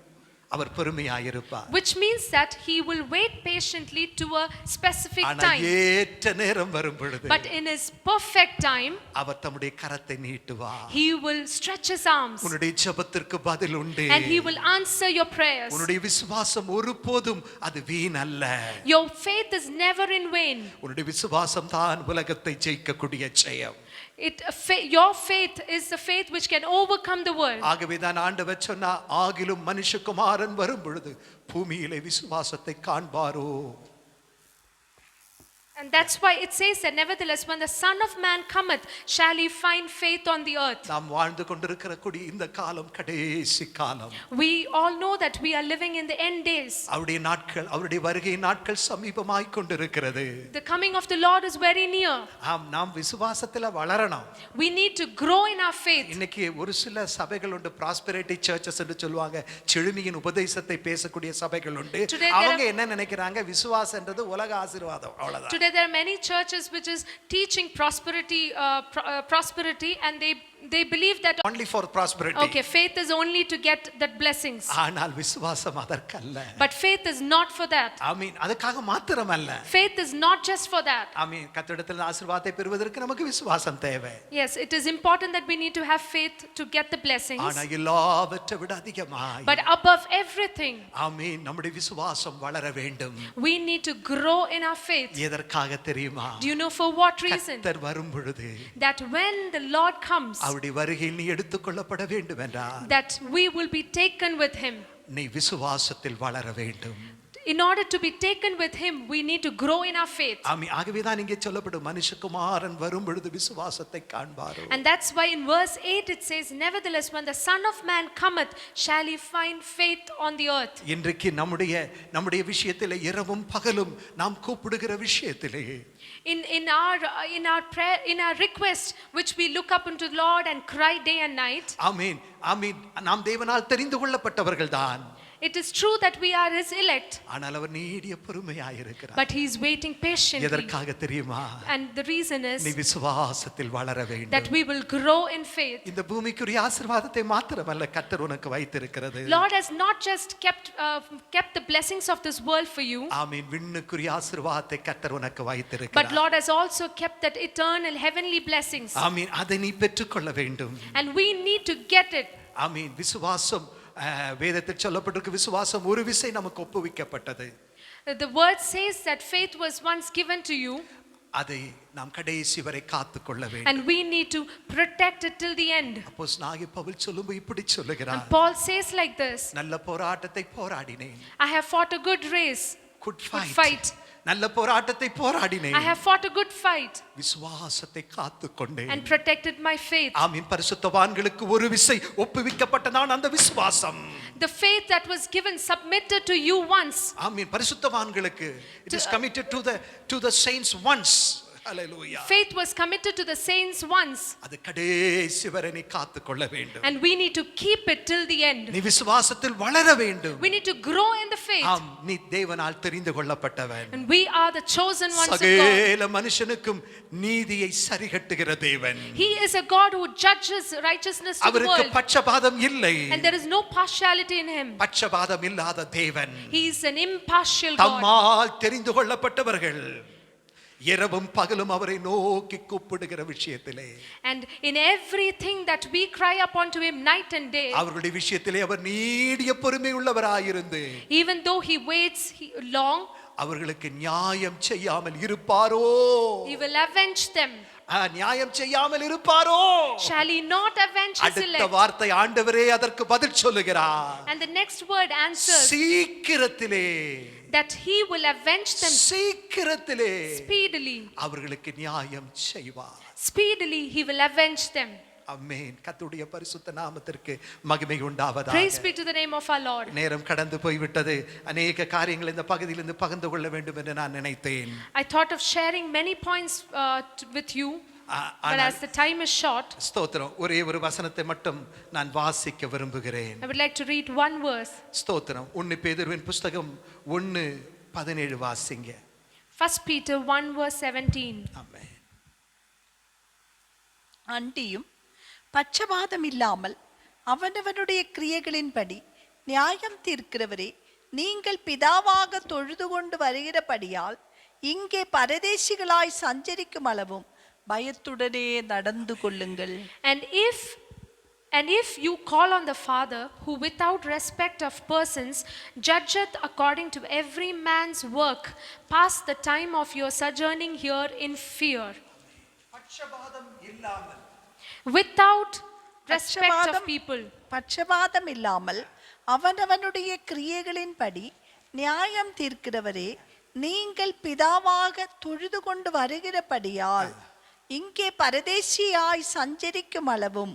அவர் பொறுமையாயிருப்பார். Which means that He will wait patiently to a specific ஆனால் time. ஏற்ற நேரம் வரும் பொழுது But in His perfect time, அவர் தம்முடைய கரத்தை நீட்டுவார். He will stretch His arms உன்னுடைய ஜெபத்திற்கு பதில் உண்டு. and He will answer your prayers. உன்னுடைய விசுவாசம் ஒருபோதும் அது வீண் அல்ல. Your faith is never in vain. உன்னுடைய விசுவாசம் தான் உலகத்தை ஜெயிக்கக்கூடிய ஜெயம். Your faith is the faith which can overcome the world. ஆகவேதான் ஆண்டவர் சொன்னார், ஆகிலும் மனுஷகுமாரன் வரும் பொழுது பூமியிலே விசுவாசத்தை காண்பாரோ. And that's why it says that nevertheless when the Son of Man cometh shall he find faith on the earth. நாம் வாழ்ந்து கொண்டிருக்கிற இந்த காலம் கடைசி காலம். We all know that we are living in the end days. அவருடைய நாட்கள், அவருடைய வருகை நாட்கள் சமீபமாய் கொண்டிருக்கிறது. The coming of the Lord is very near. நாம் விசுவாசத்துல வளரணும். We need to grow in our faith. இன்னைக்கு ஒரு சில சபைகள் உண்டு, ப்ராஸ்பெரிட்டி சர்ச்சஸ் என்று சொல்லுவாங்க, செழுமையின் உபதேசத்தை பேசக்கூடிய சபைகள் உண்டு. அவங்க என்ன நினைக்கிறாங்க, விசுவாசம்ன்றது உலக ஆசீர்வாதம், அவ்வளவுதான். Today there are many churches which is teaching prosperity and they believe that only for prosperity. Okay, faith is only to get that blessings. ஆனால் விசுவாசம் அதற்கல்ல. But faith is not for that. ஆமென். அதுக்காக மாத்திரமல்ல. Faith is not just for that. ஆமென். கர்த்தரிடத்தில் ஆசீர்வாதத்தை பெறுவதற்கு நமக்கு விசுவாசம் தேவை. Yes, it is important that we need to have faith to get the blessings. ஆனால் எல்லாவற்றை விட அதிகமாய், But above everything, ஆமென், நம்முடைய விசுவாசம் வளர வேண்டும். we need to grow in our faith. எதற்காக தெரியுமா? Do you know for what reason? கர்த்தர் வரும் பொழுது, That when the Lord comes, அவருடைய வருகையில் நீ எடுத்துக்கொள்ளப்பட வேண்டும் என்றார், that we will be taken with him. நீ விசுவாசத்தில் வளர வேண்டும். In order to be taken with him, we need to grow in our faith. ஆமென். ஆகவேதான் இங்கே சொல்லப்படும், மனுஷகுமாரன் வரும் பொழுது விசுவாசத்தை காண்பாரோ. And that's why in verse 8 it says, nevertheless when the Son of Man cometh shall he find faith on the earth. இன்றைக்கு நம்முடைய விஷயத்திலே இரவும் பகலும் நாம் கூப்பிடுகிற விஷயத்திலே, In our prayer, in our request which we look up unto the Lord and cry day and night, ஆமென், ஆமென், நாம் தேவனால் தெரிந்து கொள்ளப்பட்டவர்கள் தான். it is true that we are his elect, ஆனால் அவர் நீடிய பொறுமையாய் இருக்கிறார். but he is waiting patiently. எதற்காக தெரியுமா? And the reason is நீ விசுவாசத்தில் வளர that வேண்டும். we will grow in faith. இந்த பூமிக்குரிய ஆசீர்வாதத்தை மாத்திரமல்ல கர்த்தர் உனக்கு வைத்திருக்கிறது. Lord has not just kept the blessings of this world for you, ஆமென், விண்ணுக்குரிய ஆசீர்வாதத்தை கர்த்தர் உனக்கு but வைத்திருக்கிறார். Lord has also kept that eternal heavenly blessings. ஆமென், அதை நீ பெற்றுக்கொள்ள வேண்டும். And we need to get it. ஆமென். விசுவாசம், வேதத்தில் சொல்லப்பட்டிருக்கு, விசுவாசம் ஒரு விசை நமக்கு ஒப்புவிக்கப்பட்டது. The word says that faith was once given to you, அதை நாம் கடைசி வரை காத்துக்கொள்ள வேண்டும். and we need to protect it till the end. அப்போஸ்தலனாகிய பவுல் சொல்லும்போது இப்படி And சொல்லுகிறார், Paul says like this, நல்ல போராட்டத்தை போராடினேன். I have fought a good race, Good good fight. fight. நல்ல போராட்டத்தை போராடினேன். I have fought a good fight விசுவாசத்தை காத்துக்கொண்டேன். and protected my faith. ஆமென். பரிசுத்தவான்களுக்கு ஒரு விசை ஒப்புவிக்கப்பட்டதான் அந்த விசுவாசம். The faith that was given, submitted to you once. ஆமென். பரிசுத்தவான்களுக்கு it is committed to the saints once. Hallelujah. Faith was committed to the saints once, அது கடைசி வரை நீ காத்துக்கொள்ள வேண்டும். and we need to keep it till the end. நீ விசுவாசத்தில் வளர வேண்டும். We need to grow in the faith. ஆம், நீ தேவனால் தெரிந்து கொள்ளப்பட்டவன். And we are the chosen ones of God. சகல மனுஷனுக்கும் நீதியை சரிகட்டுகிற தேவன். He is a God who judges righteousness to the அவருக்கு world, பட்சபாதம் இல்லை. and there is no partiality in him. பட்சபாதம் இல்லாத தேவன். He is an impartial God. தம்மால் தெரிந்து கொள்ளப்பட்டவர்கள் இரவும் பகலும் அவரை நோக்கி கூப்பிடுகிற விஷயத்திலே, And in everything that we cry upon to him night and day, அவர்களுடைய விஷயத்திலே அவர் நீடிய பொறுமை உள்ளவராயிருந்து, even though he waits long, அவர்களுக்கு நியாயம் செய்யாமல் இருப்பாரோ? he will avenge them. நியாயம் செய்யாமல் இருப்பாரோ? Shall he not avenge his அடுத்த elect? வார்த்தை ஆண்டவரே அதற்கு பதில் சொல்லுகிறார். And the next word answers சீக்கிரத்திலே, that he will avenge them சீக்கிரத்திலே speedily. அவர்களுக்கு நியாயம் செய்வார். Speedily he will avenge them. ஆமென். கர்த்தருடைய பரிசுத்த நாமத்திற்கு மகிமை உண்டாவதாக. Praise be to the name of our Lord. நேரம் கடந்து போய்விட்டது. அநேக காரியங்கள் இந்த பகுதியிலிருந்து பகிர்ந்து கொள்ள வேண்டும் என்று நான் நினைத்தேன். I thought of sharing many points with you, but as the time is short, ஸ்தோத்திரம். ஒரே ஒரு வசனத்தை மட்டும் நான் வாசிக்க விரும்புகிறேன். I would like to read one verse. ஸ்தோத்திரம். 1 பேதுருவின் புஸ்தகம் 1:17 வாசிங்க. 1 Peter 1 verse 17. ஆமென். அண்டியும் பட்சபாதம் இல்லாமல் அவனவனுடைய கிரியைகளின்படி நியாயம் தீர்க்கிறவரே, நீங்கள் பிதாவாக தொழுது கொண்டு வருகிறபடியால் இங்கே பரதேசிகளாய் சஞ்சரிக்கும் அளவும் பயத்துடனே நடந்து கொள்ளுங்கள். And if you call on the Father, who without respect of persons judgeth according to every man's work, pass the time of your sojourning here in fear. பட்சபாதம் இல்லாமல், Without respect of people. பட்சபாதம் இல்லாமல் அவனவனுடைய கிரியைகளின்படி நியாயம் தீர்க்கிறவரே, நீங்கள் பிதாவாக தொழுது கொண்டு வருகிறபடியால் இங்கே பரதேசியாய் சஞ்சரிக்கும் அளவும்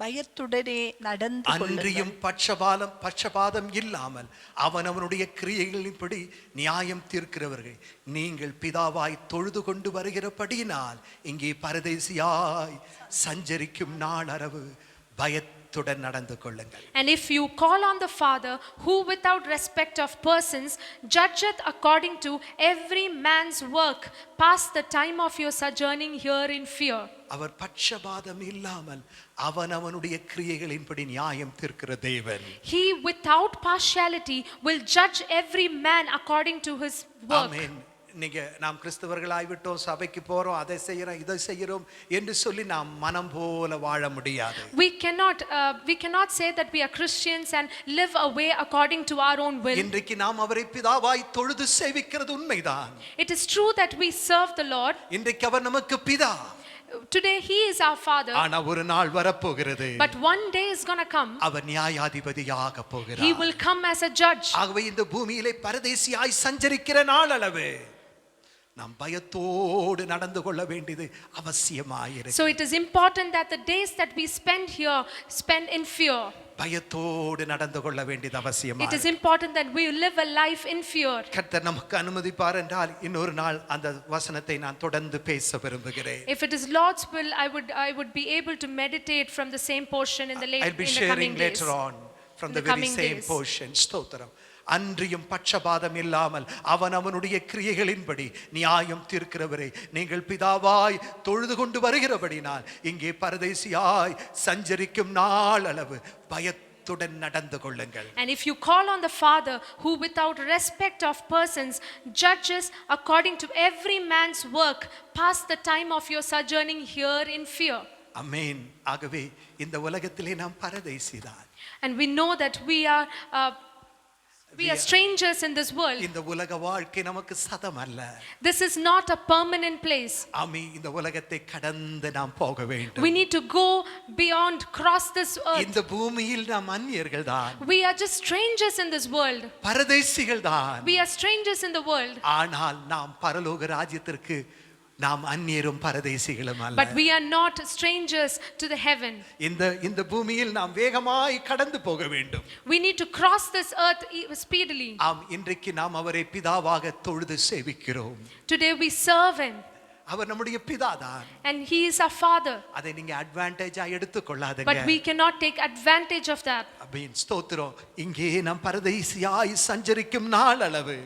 பயத்துடனே நடந்து அன்றியும் பட்சபாதம் இல்லாமல் அவனவனுடைய கிரியைகளின்படி நியாயம் தீர்க்கிறவர்கள் நீங்கள் பிதாவாய் தொழுது கொண்டு வருகிறபடியினால் இங்கே பரதேசியாய் சஞ்சரிக்கும் நாள் அரவு பயத்துடன் நடந்து கொள்ளுங்கள். And if you call on the Father, who without respect of persons judgeth according to every man's work, pass the time of your sojourning here in fear. அவர் பட்சபாதம் இல்லாமல் அவனவனுடைய கிரியைகளின்படி நியாயம் தீர்க்கிற தேவன். He without partiality will judge every man according to his work. ஆமென். நீங்க நாம் கிறிஸ்தவர்களாய் விட்டோம், சபைக்கு போறோம், அதை செய்யறோம், இதை செய்யறோம் என்று சொல்லி நாம் மனம் போல வாழ முடியாது. We cannot say that we are Christians and live a way according to our own will. இன்றைக்கு நாம் அவரை பிதாவாய் தொழுது சேவிக்கிறது உண்மைதான். It is true that we serve the Lord. இன்றைக்கு அவர் நமக்கு பிதா. Today he is our father. ஆனா ஒரு நாள் வரப்போகிறது. But one day is going to come. அவர் நியாயாதிபதியாக போகிறார். He will come as a judge. ஆகவே இந்த பூமியிலே பரதேசியாய் சஞ்சரிக்கிற நாள் அளவு நாம் பயத்தோடு நடந்து கொள்ள வேண்டியது அவசியமாயிருக்கு. So it is important that the days that we spend here spend in fear. பயத்தோடு நடந்து கொள்ள வேண்டியது அவசியமாயிருக்கு. It is important that we live a life in fear. கர்த்தர் நமக்கு அனுமதிப்பார் என்றால் இன்னொரு நாள் அந்த வசனத்தை நான் தொடர்ந்து பேச விரும்புகிறேன். If it is Lord's will, I would be able to meditate from the same portion in the I'll be coming sharing days. later on from In the the very coming same days. portion. ஸ்தோத்திரம். அன்றியும் பட்சபாதம் இல்லாமல் அவனவனுடைய கிரியைகளின்படி நியாயம் தீர்க்கிறவரை நீங்கள் பிதாவாய் தொழுது கொண்டு வருகிறபடினால் இங்கே பரதேசியாய் சஞ்சரிக்கும் நாள் அளவு பயத்துடன் நடந்து கொள்ளுங்கள். And if you call on the Father, who without respect of persons judges according to every man's work, pass the time of your sojourning here in fear. ஆமென். ஆகவே இந்த உலகத்திலே நாம் பரதேசிதான். And we know that we are strangers in this world. இந்த உலக வாழ்க்கை நமக்கு சதம் அல்ல. This is not a permanent place. ஆமென். இந்த உலகத்தை கடந்து நாம் போக வேண்டும். We need to go beyond, cross this earth. இந்த பூமியில் நாம் அந்நியர்கள் தான். We are just strangers in this world. பரதேசிகள் தான். We are strangers in the world. ஆனால் நாம் பரலோக ராஜ்யத்திற்கு நாம் அந்நியரும் பரதேசிகளும் அல்ல. But we are not strangers to the heaven. இந்த பூமியில் நாம் வேகமாய் கடந்து போக வேண்டும். We need to cross this earth speedily. ஆம், இன்றைக்கு நாம் அவரை பிதாவாக தொழுது சேவிக்கிறோம். Today we serve him. அவர் நம்முடைய பிதாதான். And he is our father. அதை நீங்க அட்வான்டேஜா எடுத்துக்கொள்ளாதீங்க. But we cannot take advantage of that. ஆமென். ஸ்தோத்திரம். இங்கே நாம் பரதேசியாய் சஞ்சரிக்கும் நாள் அளவு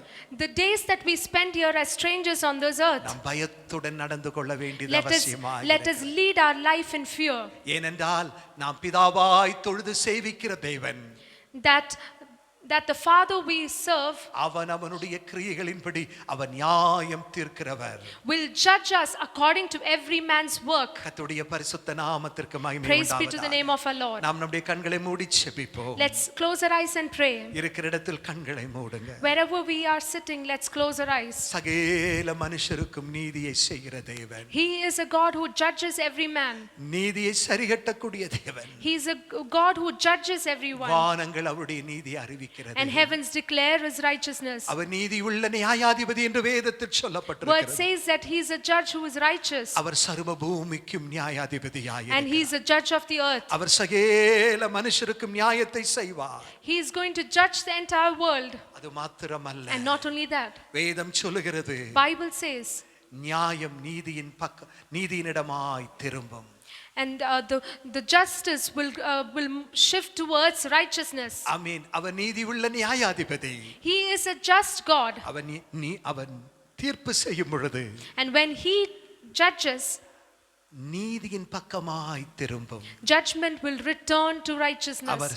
The days that we spend here as strangers on this earth, நாம் பயத்துடன் நடந்து கொள்ள வேண்டியது let அவசியமாய். us lead our life in fear. ஏனென்றால் நாம் பிதாவாய் தொழுது சேவிக்கிற தேவன் That the Father we serve அவனுடைய கிரியைகளின்படி அவர் நியாயம் தீர்க்கிறவர். will judge us according to every man's work. கர்த்தருடைய பரிசுத்த நாமத்திற்கு மகிமை Praise be to the உண்டாவதாக. name of our Lord. நாம் நம்முடைய கண்களை மூடி ஜெபிப்போம். Let's close our eyes and pray. இருக்கிற இடத்தில் கண்களை மூடுங்க. Wherever we are sitting, let's close our eyes. சகல மனுஷருக்கும் நீதியை செய்கிற தேவன். He is a God who judges every man. நீதியை சரிகட்டக்கூடிய தேவன். He is a God who judges everyone. வானங்கள் அவருடைய நீதியை அறிவிக்கிறது. And heavens declare his righteousness. அவர் நீதி உள்ள நியாயாதிபதி என்று வேதத்தில் Word சொல்லப்பட்டிருக்கிறது. says that he is a judge who is righteous. அவர் சர்வ பூமிக்கும் நியாயாதிபதியாய் And he is a judge of the earth. அவர் சகல மனுஷருக்கும் நியாயத்தை செய்வார். He is going to judge the entire world. அது மாத்திரமல்ல, And not only that, வேதம் சொல்லுகிறது Bible says, நியாயம் நீதியினிடமாய் திரும்பும். and the justice will shift towards righteousness. ஆமென். அவர் நீதி உள்ள நியாயாதிபதி. He is a just God. அவன் தீர்ப்பு செய்யும் பொழுது And when he judges, நீதியின் பக்கமாய் திரும்பும். judgment will return to righteousness. அவர்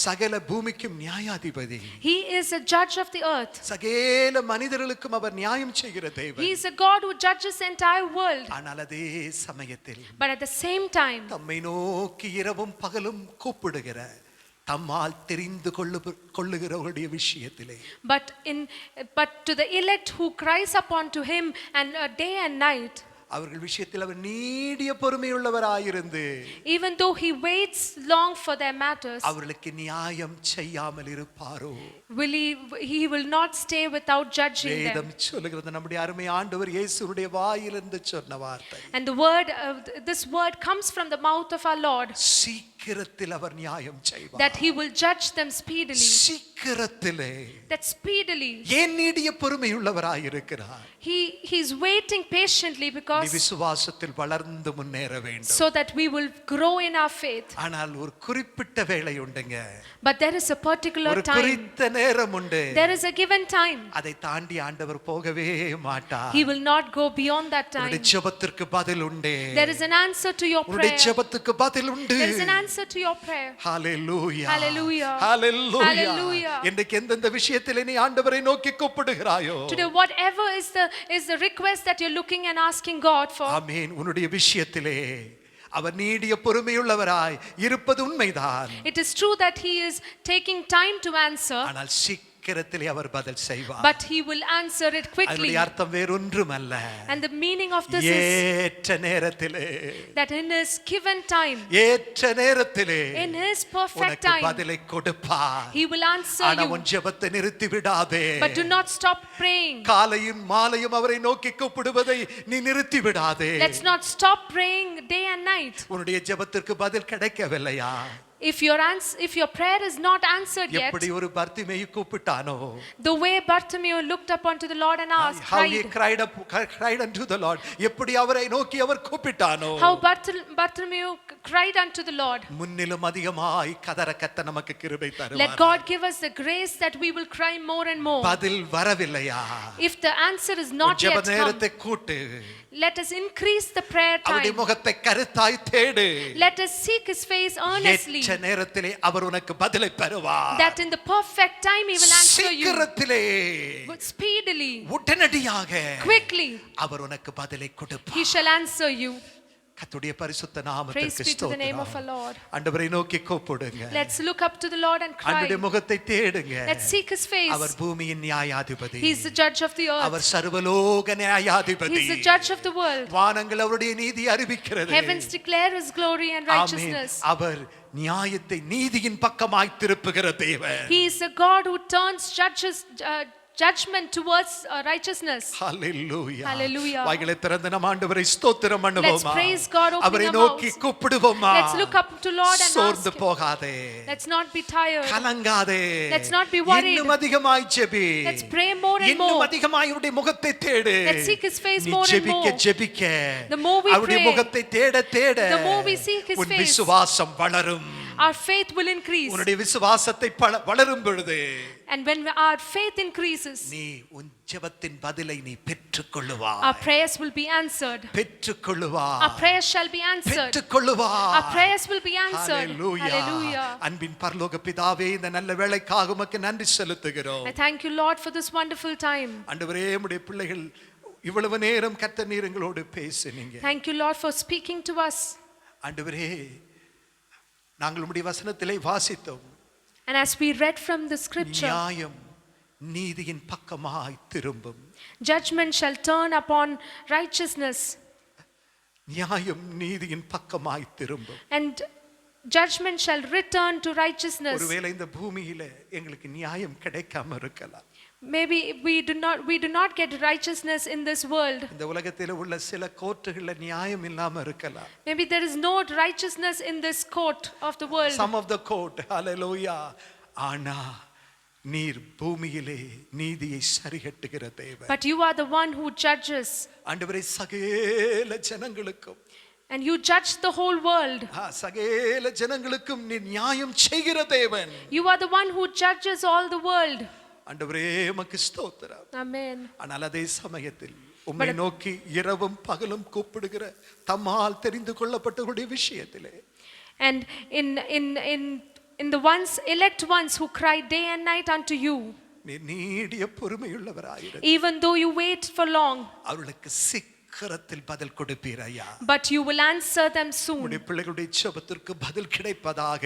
சகல பூமிக்கும் நியாயாதிபதி. He is a judge of the earth. சகல மனிதர்களுக்கும் அவர் நியாயம் செய்கிற தேவன். He is a God who judges the entire world. ஆனால் அதே சமயத்தில் But at the same time, தம்மை நோக்கி இரவும் பகலும் கூப்பிடுகிற தம்மால் தெரிந்து கொள்ளுகிறவருடைய விஷயத்திலே but to the elect who cries upon to him and day and night, அவர்கள் விஷயத்தில் அவர் நீடிய பொறுமையுள்ளவராயிருந்து even though he waits long for their matters, அவர்களுக்கு நியாயம் செய்யாமல் இருப்பாரோ? he will not stay without judging them. வேதம் சொல்லுகிறது, நம்முடைய அருமை ஆண்டவர் இயேசுவுடைய வாயிலிருந்து சொன்ன வார்த்தை. And this word comes from the mouth of our Lord, சீக்கிரத்தில் அவர் நியாயம் செய்வார். that he will judge them speedily. சீக்கிரத்திலே. That speedily. ஏன் நீடிய பொறுமையுள்ளவராயிருக்கிறார்? He's waiting patiently because நீ விசுவாசத்தில் வளர்ந்து முன்னேற வேண்டும். so that we will grow in our faith. ஆனால் ஒரு குறிப்பிட்ட வேளை உண்டுங்க. But there is a particular ஒரு time. குறித்த நேரம் உண்டு. There is a given time. அதை தாண்டி ஆண்டவர் போகவே மாட்டார். He will not go beyond that time. உன்னுடைய ஜெபத்திற்கு பதில் உண்டு. There is an answer to your உன்னுடைய prayer. ஜெபத்துக்கு பதில் உண்டு. There is an answer to your prayer. Hallelujah. Hallelujah. Hallelujah. Hallelujah. இன்றைக்கு எந்தெந்த விஷயத்திலே நீ ஆண்டவரை நோக்கி கூப்பிடுகிறாயோ? Today whatever is the request that you're looking and asking God for. ஆமென். உன்னுடைய விஷயத்திலே அவர் நீடிய பொறுமையுள்ளவராய் இருப்பது உண்மைதான். It is true that he is taking time to answer. ஆனால் சீக்கிரத்திலே அவர் பதில் செய்வார். But he will answer it quickly. அதனுடைய அர்த்தம் வேறொன்றுமல்ல. And the meaning of this is ஏற்ற நேரத்திலே, that in his given time, ஏற்ற நேரத்திலே in his perfect உனக்கு time, பதிலை கொடுப்பார். he will answer ஆனா you. உன் ஜெபத்தை நிறுத்தி விடாதே. But do not stop praying. காலையும் மாலையும் அவரை நோக்கி கூப்பிடுவதை நீ நிறுத்தி விடாதே. Let's not stop praying day and night. உன்னுடைய ஜெபத்திற்கு பதில் கிடைக்கவில்லையா? If your prayer is not answered yet, எப்படி ஒரு Bartimaeus கூப்பிட்டானோ, the way Bartimaeus looked up unto the Lord and asked, how he cried unto the Lord, எப்படி அவரை நோக்கி அவர் கூப்பிட்டானோ, how Bartimaeus cried unto the Lord. முன்னிலும் அதிகமாய் கதற கத்த நமக்கு கிருபை தருவார். Let God give us the grace that we will cry more and more. பதில் வரவில்லையா? If the answer is not yet ஜெப come, நேரத்தை கூட்டு. let us increase the prayer அவருடைய time. முகத்தை கருத்தாய் தேடு. Let us seek his face earnestly. ஏற்ற நேரத்திலே அவர் உனக்கு பதிலை தருவார். That in the perfect time he will answer you. சீக்கிரத்திலே, Speedily, உடனடியாக quickly, அவர் உனக்கு பதிலை கொடுப்பார். he shall answer you. கர்த்தருடைய பரிசுத்த Praise நாமத்திற்கு be to the name of our ஸ்தோத்திரம். Lord. ஆண்டவரை நோக்கி கூப்பிடுங்க. Let's look up to the Lord and ஆண்டவருடைய cry. முகத்தை தேடுங்க. Let's seek his face. அவர் பூமியின் நியாயாதிபதி. He is the judge of the our earth. சர்வலோக நியாயாதிபதி. He is the judge of the world. வானங்கள் அவருடைய நீதி அறிவிக்கிறது. Heavens declare his glory and amen. righteousness. அவர் நியாயத்தை நீதியின் பக்கமாய் திருப்புகிற தேவன். He is a God who turns judgment towards righteousness. Hallelujah. Hallelujah. வாய்களை திறந்து நம் ஆண்டவரை ஸ்தோத்திரம் Let's பண்ணுவோமா? praise God, open அவரை our நோக்கி mouths. கூப்பிடுவோமா? Let's look up to Lord and சோர்ந்து ask him. போகாதே. Let's not be tired. கலங்காதே. Let's not be worried. இன்னும் அதிகமாய் JP. Let's pray more and இன்னும் more. அதிகமாய் அவருடைய முகத்தை தேடு. Let's seek his face நீ more and ஜெபிக்க more. ஜெபிக்க The more we அவருடைய pray, முகத்தை தேட தேட the more we seek his உன் face, விசுவாசம் வளரும். our faith will increase. உன்னுடைய விசுவாசத்தை வளரும் பொழுது And when our faith increases, நீ உன் ஜெபத்தின் பதிலை நீ பெற்றுக்கொள்ளுவாய். our prayers will be answered. பெற்றுக்கொள்ளுவாய். Our prayers shall be answered. பெற்றுக்கொள்ளுவாய். Our prayers will be answered. Hallelujah. Hallelujah. அன்பின் பரலோக பிதாவே, இந்த நல்ல வேளைக்காக உமக்கு நன்றி செலுத்துகிறோம். I thank you, Lord, for this wonderful time. ஆண்டவரே, உம்முடைய பிள்ளைகள் இவ்வளவு நேரம் கர்த்தர் நீர் எங்களோடு பேசினீங்க. Thank you, Lord, for speaking to us. ஆண்டவரே, நாங்கள் உம்முடைய வசனத்திலே வாசித்தோம். And as we read from the scripture, நியாயம் நீதியின் பக்கமாய் திரும்பும். judgment shall turn upon righteousness. நியாயம் நீதியின் பக்கமாய் திரும்பும். And judgment shall return to righteousness. ஒருவேளை இந்த பூமியில எங்களுக்கு நியாயம் கிடைக்காம இருக்கலாம். Maybe we do not get righteousness in this world. இந்த உலகத்தில் உள்ள சில கோர்ட்டுகள்ல நியாயம் இல்லாம இருக்கலாம். Maybe there is no righteousness in this court of the world. Some of the court, hallelujah. ஆனா நீர் பூமியிலே நீதியை சரிகட்டுகிற தேவன். But you are the one who judges. ஆண்டவரே, சகல ஜனங்களுக்கும், And you judge the whole world. சகல ஜனங்களுக்கும் நீ நியாயம் செய்கிற தேவன். You are the one who judges all the world. ஆண்டவரே, உமக்கு ஸ்தோத்திரம். Amen. ஆனால் அதே சமயத்தில் உம்மை நோக்கி இரவும் பகலும் கூப்பிடுகிற தம்மால் தெரிந்து கொள்ளப்பட்டவருடைய விஷயத்திலே, And in the elect ones who cry day and night unto you, நீ நீடிய பொறுமையுள்ளவராயிரு. even though you wait for long, அவர்களுக்கு சீக்கிரத்தில் பதில் கொடுப்பீர் ஐயா. but you will answer them soon. உம்முடைய பிள்ளைகளுடைய ஜெபத்திற்கு பதில் கிடைப்பதாக.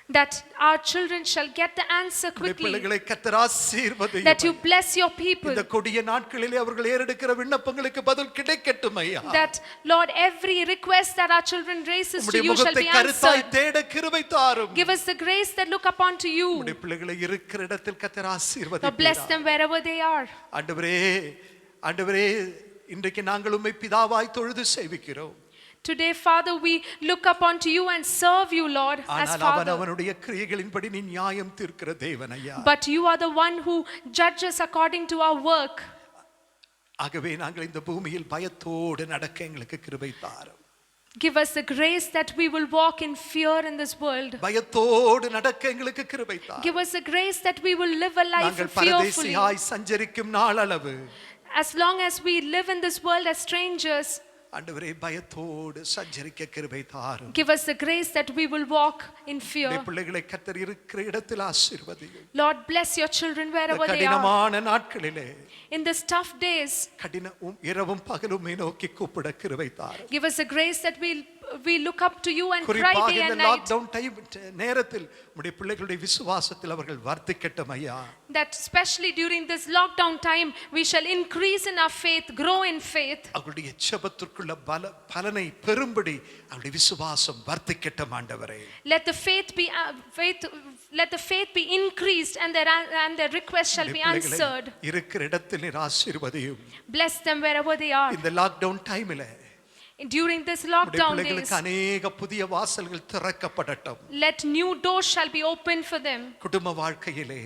that our children shall get the answer உம்முடைய quickly, பிள்ளைகளை கர்த்தர் ஆசீர்வதியும் that you bless your people, இந்த கொடிய நாட்களிலே அவர்கள் ஏறெடுக்கிற விண்ணப்பங்களுக்கு பதில் கிடைக்கட்டும் ஐயா. that Lord, every request that our children raises to உம்முடைய you shall முகத்தை be கருத்தாய் answered. தேட கிருபை தாரும். Give us the grace that look upon to you. உம்முடைய பிள்ளைகளை இருக்கிற இடத்தில் கர்த்தர் Lord, ஆசீர்வதிப்பார். bless them wherever they are. ஆண்டவரே, ஆண்டவரே, இன்றைக்கு நாங்கள் உம்மை பிதாவாய் தொழுது சேவிக்கிறோம். Today, Father, we look upon to you and serve you, Lord, as ஆனால் அவன் Father. அவனுடைய கிரியைகளின்படி நீ நியாயம் தீர்க்கிற தேவன் ஐயா. But you are the one who judges according to our work. ஆகவே நாங்கள் இந்த பூமியில் பயத்தோடு நடக்க எங்களுக்கு கிருபை தாரும். Give us the grace that we will walk in fear in this world. பயத்தோடு நடக்க எங்களுக்கு கிருபை தாரும். Give us the grace that we will live a life நாங்கள் fearfully. பரதேசியாய் சஞ்சரிக்கும் நாளளவு As long as we live in this world as strangers, ஆண்டவரே பயத்தோடு சஞ்சரிக்க கிருபை தாரும். give us the grace that we will walk in fear. உம்முடைய பிள்ளைகளை கர்த்தர் இருக்கிற இடத்தில் ஆசீர்வதியும். Lord, bless your children wherever they are. கடினமான நாட்களிலே In these tough days, இரவும் பகலும் நோக்கி கூப்பிட கிருபை தாரும். give us the grace that we look up to you and cry குறிப்பாக day இந்த and night. லாக்டவுன் டைம் நேரத்தில் உம்முடைய பிள்ளைகளுடைய விசுவாசத்தில் அவர்கள் வர்த்திக்கட்டும் ஐயா. That especially during this lockdown time, we shall increase in our faith, grow in faith. அவருடைய ஜெபத்திற்குள்ள பலனை பெறும்படி அவருடைய விசுவாசம் வர்த்திக்கட்டும் ஆண்டவரே. Let the faith be increased and their request shall be answered. இருக்கிற இடத்தில் நீர் ஆசீர்வதியும். Bless them wherever they are. இந்த லாக்டவுன் டைமில் During this lockdown days, பிள்ளைகளுக்கு அநேக புதிய வாசல்கள் திறக்கப்படட்டும். let new doors shall be opened for them. குடும்ப வாழ்க்கையிலே,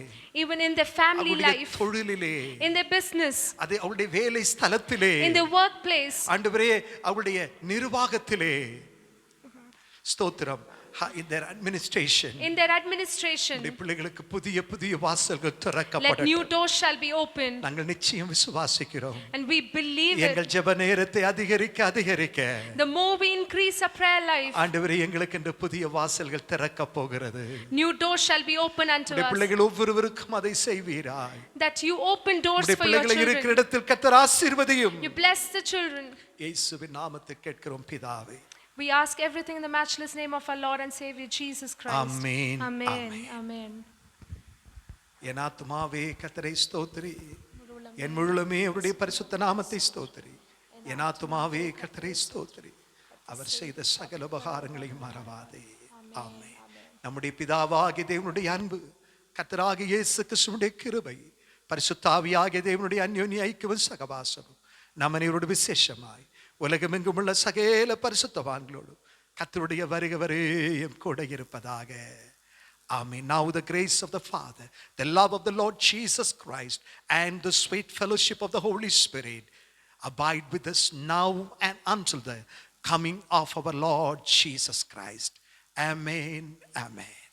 Even in their family அவருடைய life, தொழிலிலே, in their business, அது அவருடைய வேலை ஸ்தலத்திலே, in their workplace, ஆண்டவரே அவருடைய நிர்வாகத்திலே, ஸ்தோத்திரம், in their administration, in their administration, உம்முடைய பிள்ளைகளுக்கு புதிய புதிய வாசல்கள் let new திறக்கப்படட்டும். doors shall be opened. நாங்கள் நிச்சயம் விசுவாசிக்கிறோம். And we believe எங்கள் it. ஜெப நேரத்தை அதிகரிக்க The more we increase our prayer life, ஆண்டவரே எங்களுக்கு இந்த புதிய வாசல்கள் திறக்க போகிறது. new doors shall be opened unto உம்முடைய us. பிள்ளைகள் ஒவ்வொருவருக்கும் அதை செய்வீராய். That you open doors உம்முடைய for your பிள்ளைகளை இருக்கிற children. இடத்தில் கர்த்தர் ஆசீர்வதியும். You bless the children. இயேசுவின் நாமத்தில் கேட்கிறோம் பிதாவே. We ask everything in the matchless name of our Lord and Savior Jesus Christ. Amen. Amen. Amen. Amen. என் ஆத்துமாவே கர்த்தரை ஸ்தோத்திரி, என் முழுமே அவருடைய பரிசுத்த நாமத்தை ஸ்தோத்திரி. என் ஆத்துமாவே கர்த்தரை ஸ்தோத்திரி, அவர் செய்த சகல உபகாரங்களையும் மறவாதே. ஆமென். நம்முடைய பிதாவாகிய தேவனுடைய அன்பு, கர்த்தராகிய இயேசு கிறிஸ்துவினுடைய கிருபை, பரிசுத்த ஆவியாகிய தேவனுடைய அந்யோன்ய ஐக்கியமும் சகவாசமும் நம் அனைவரோடு விசேஷமாய் உலகமெங்கும் உள்ள சகல பரிசுத்தவான்களோடு கர்த்தருடைய வருகை வரையும் கூட இருப்பதாக. Amen. Now the grace of the Father, the love of the Lord Jesus Christ, and the sweet fellowship of the Holy Spirit abide with us now and until the coming of our Lord Jesus Christ. Amen. Amen.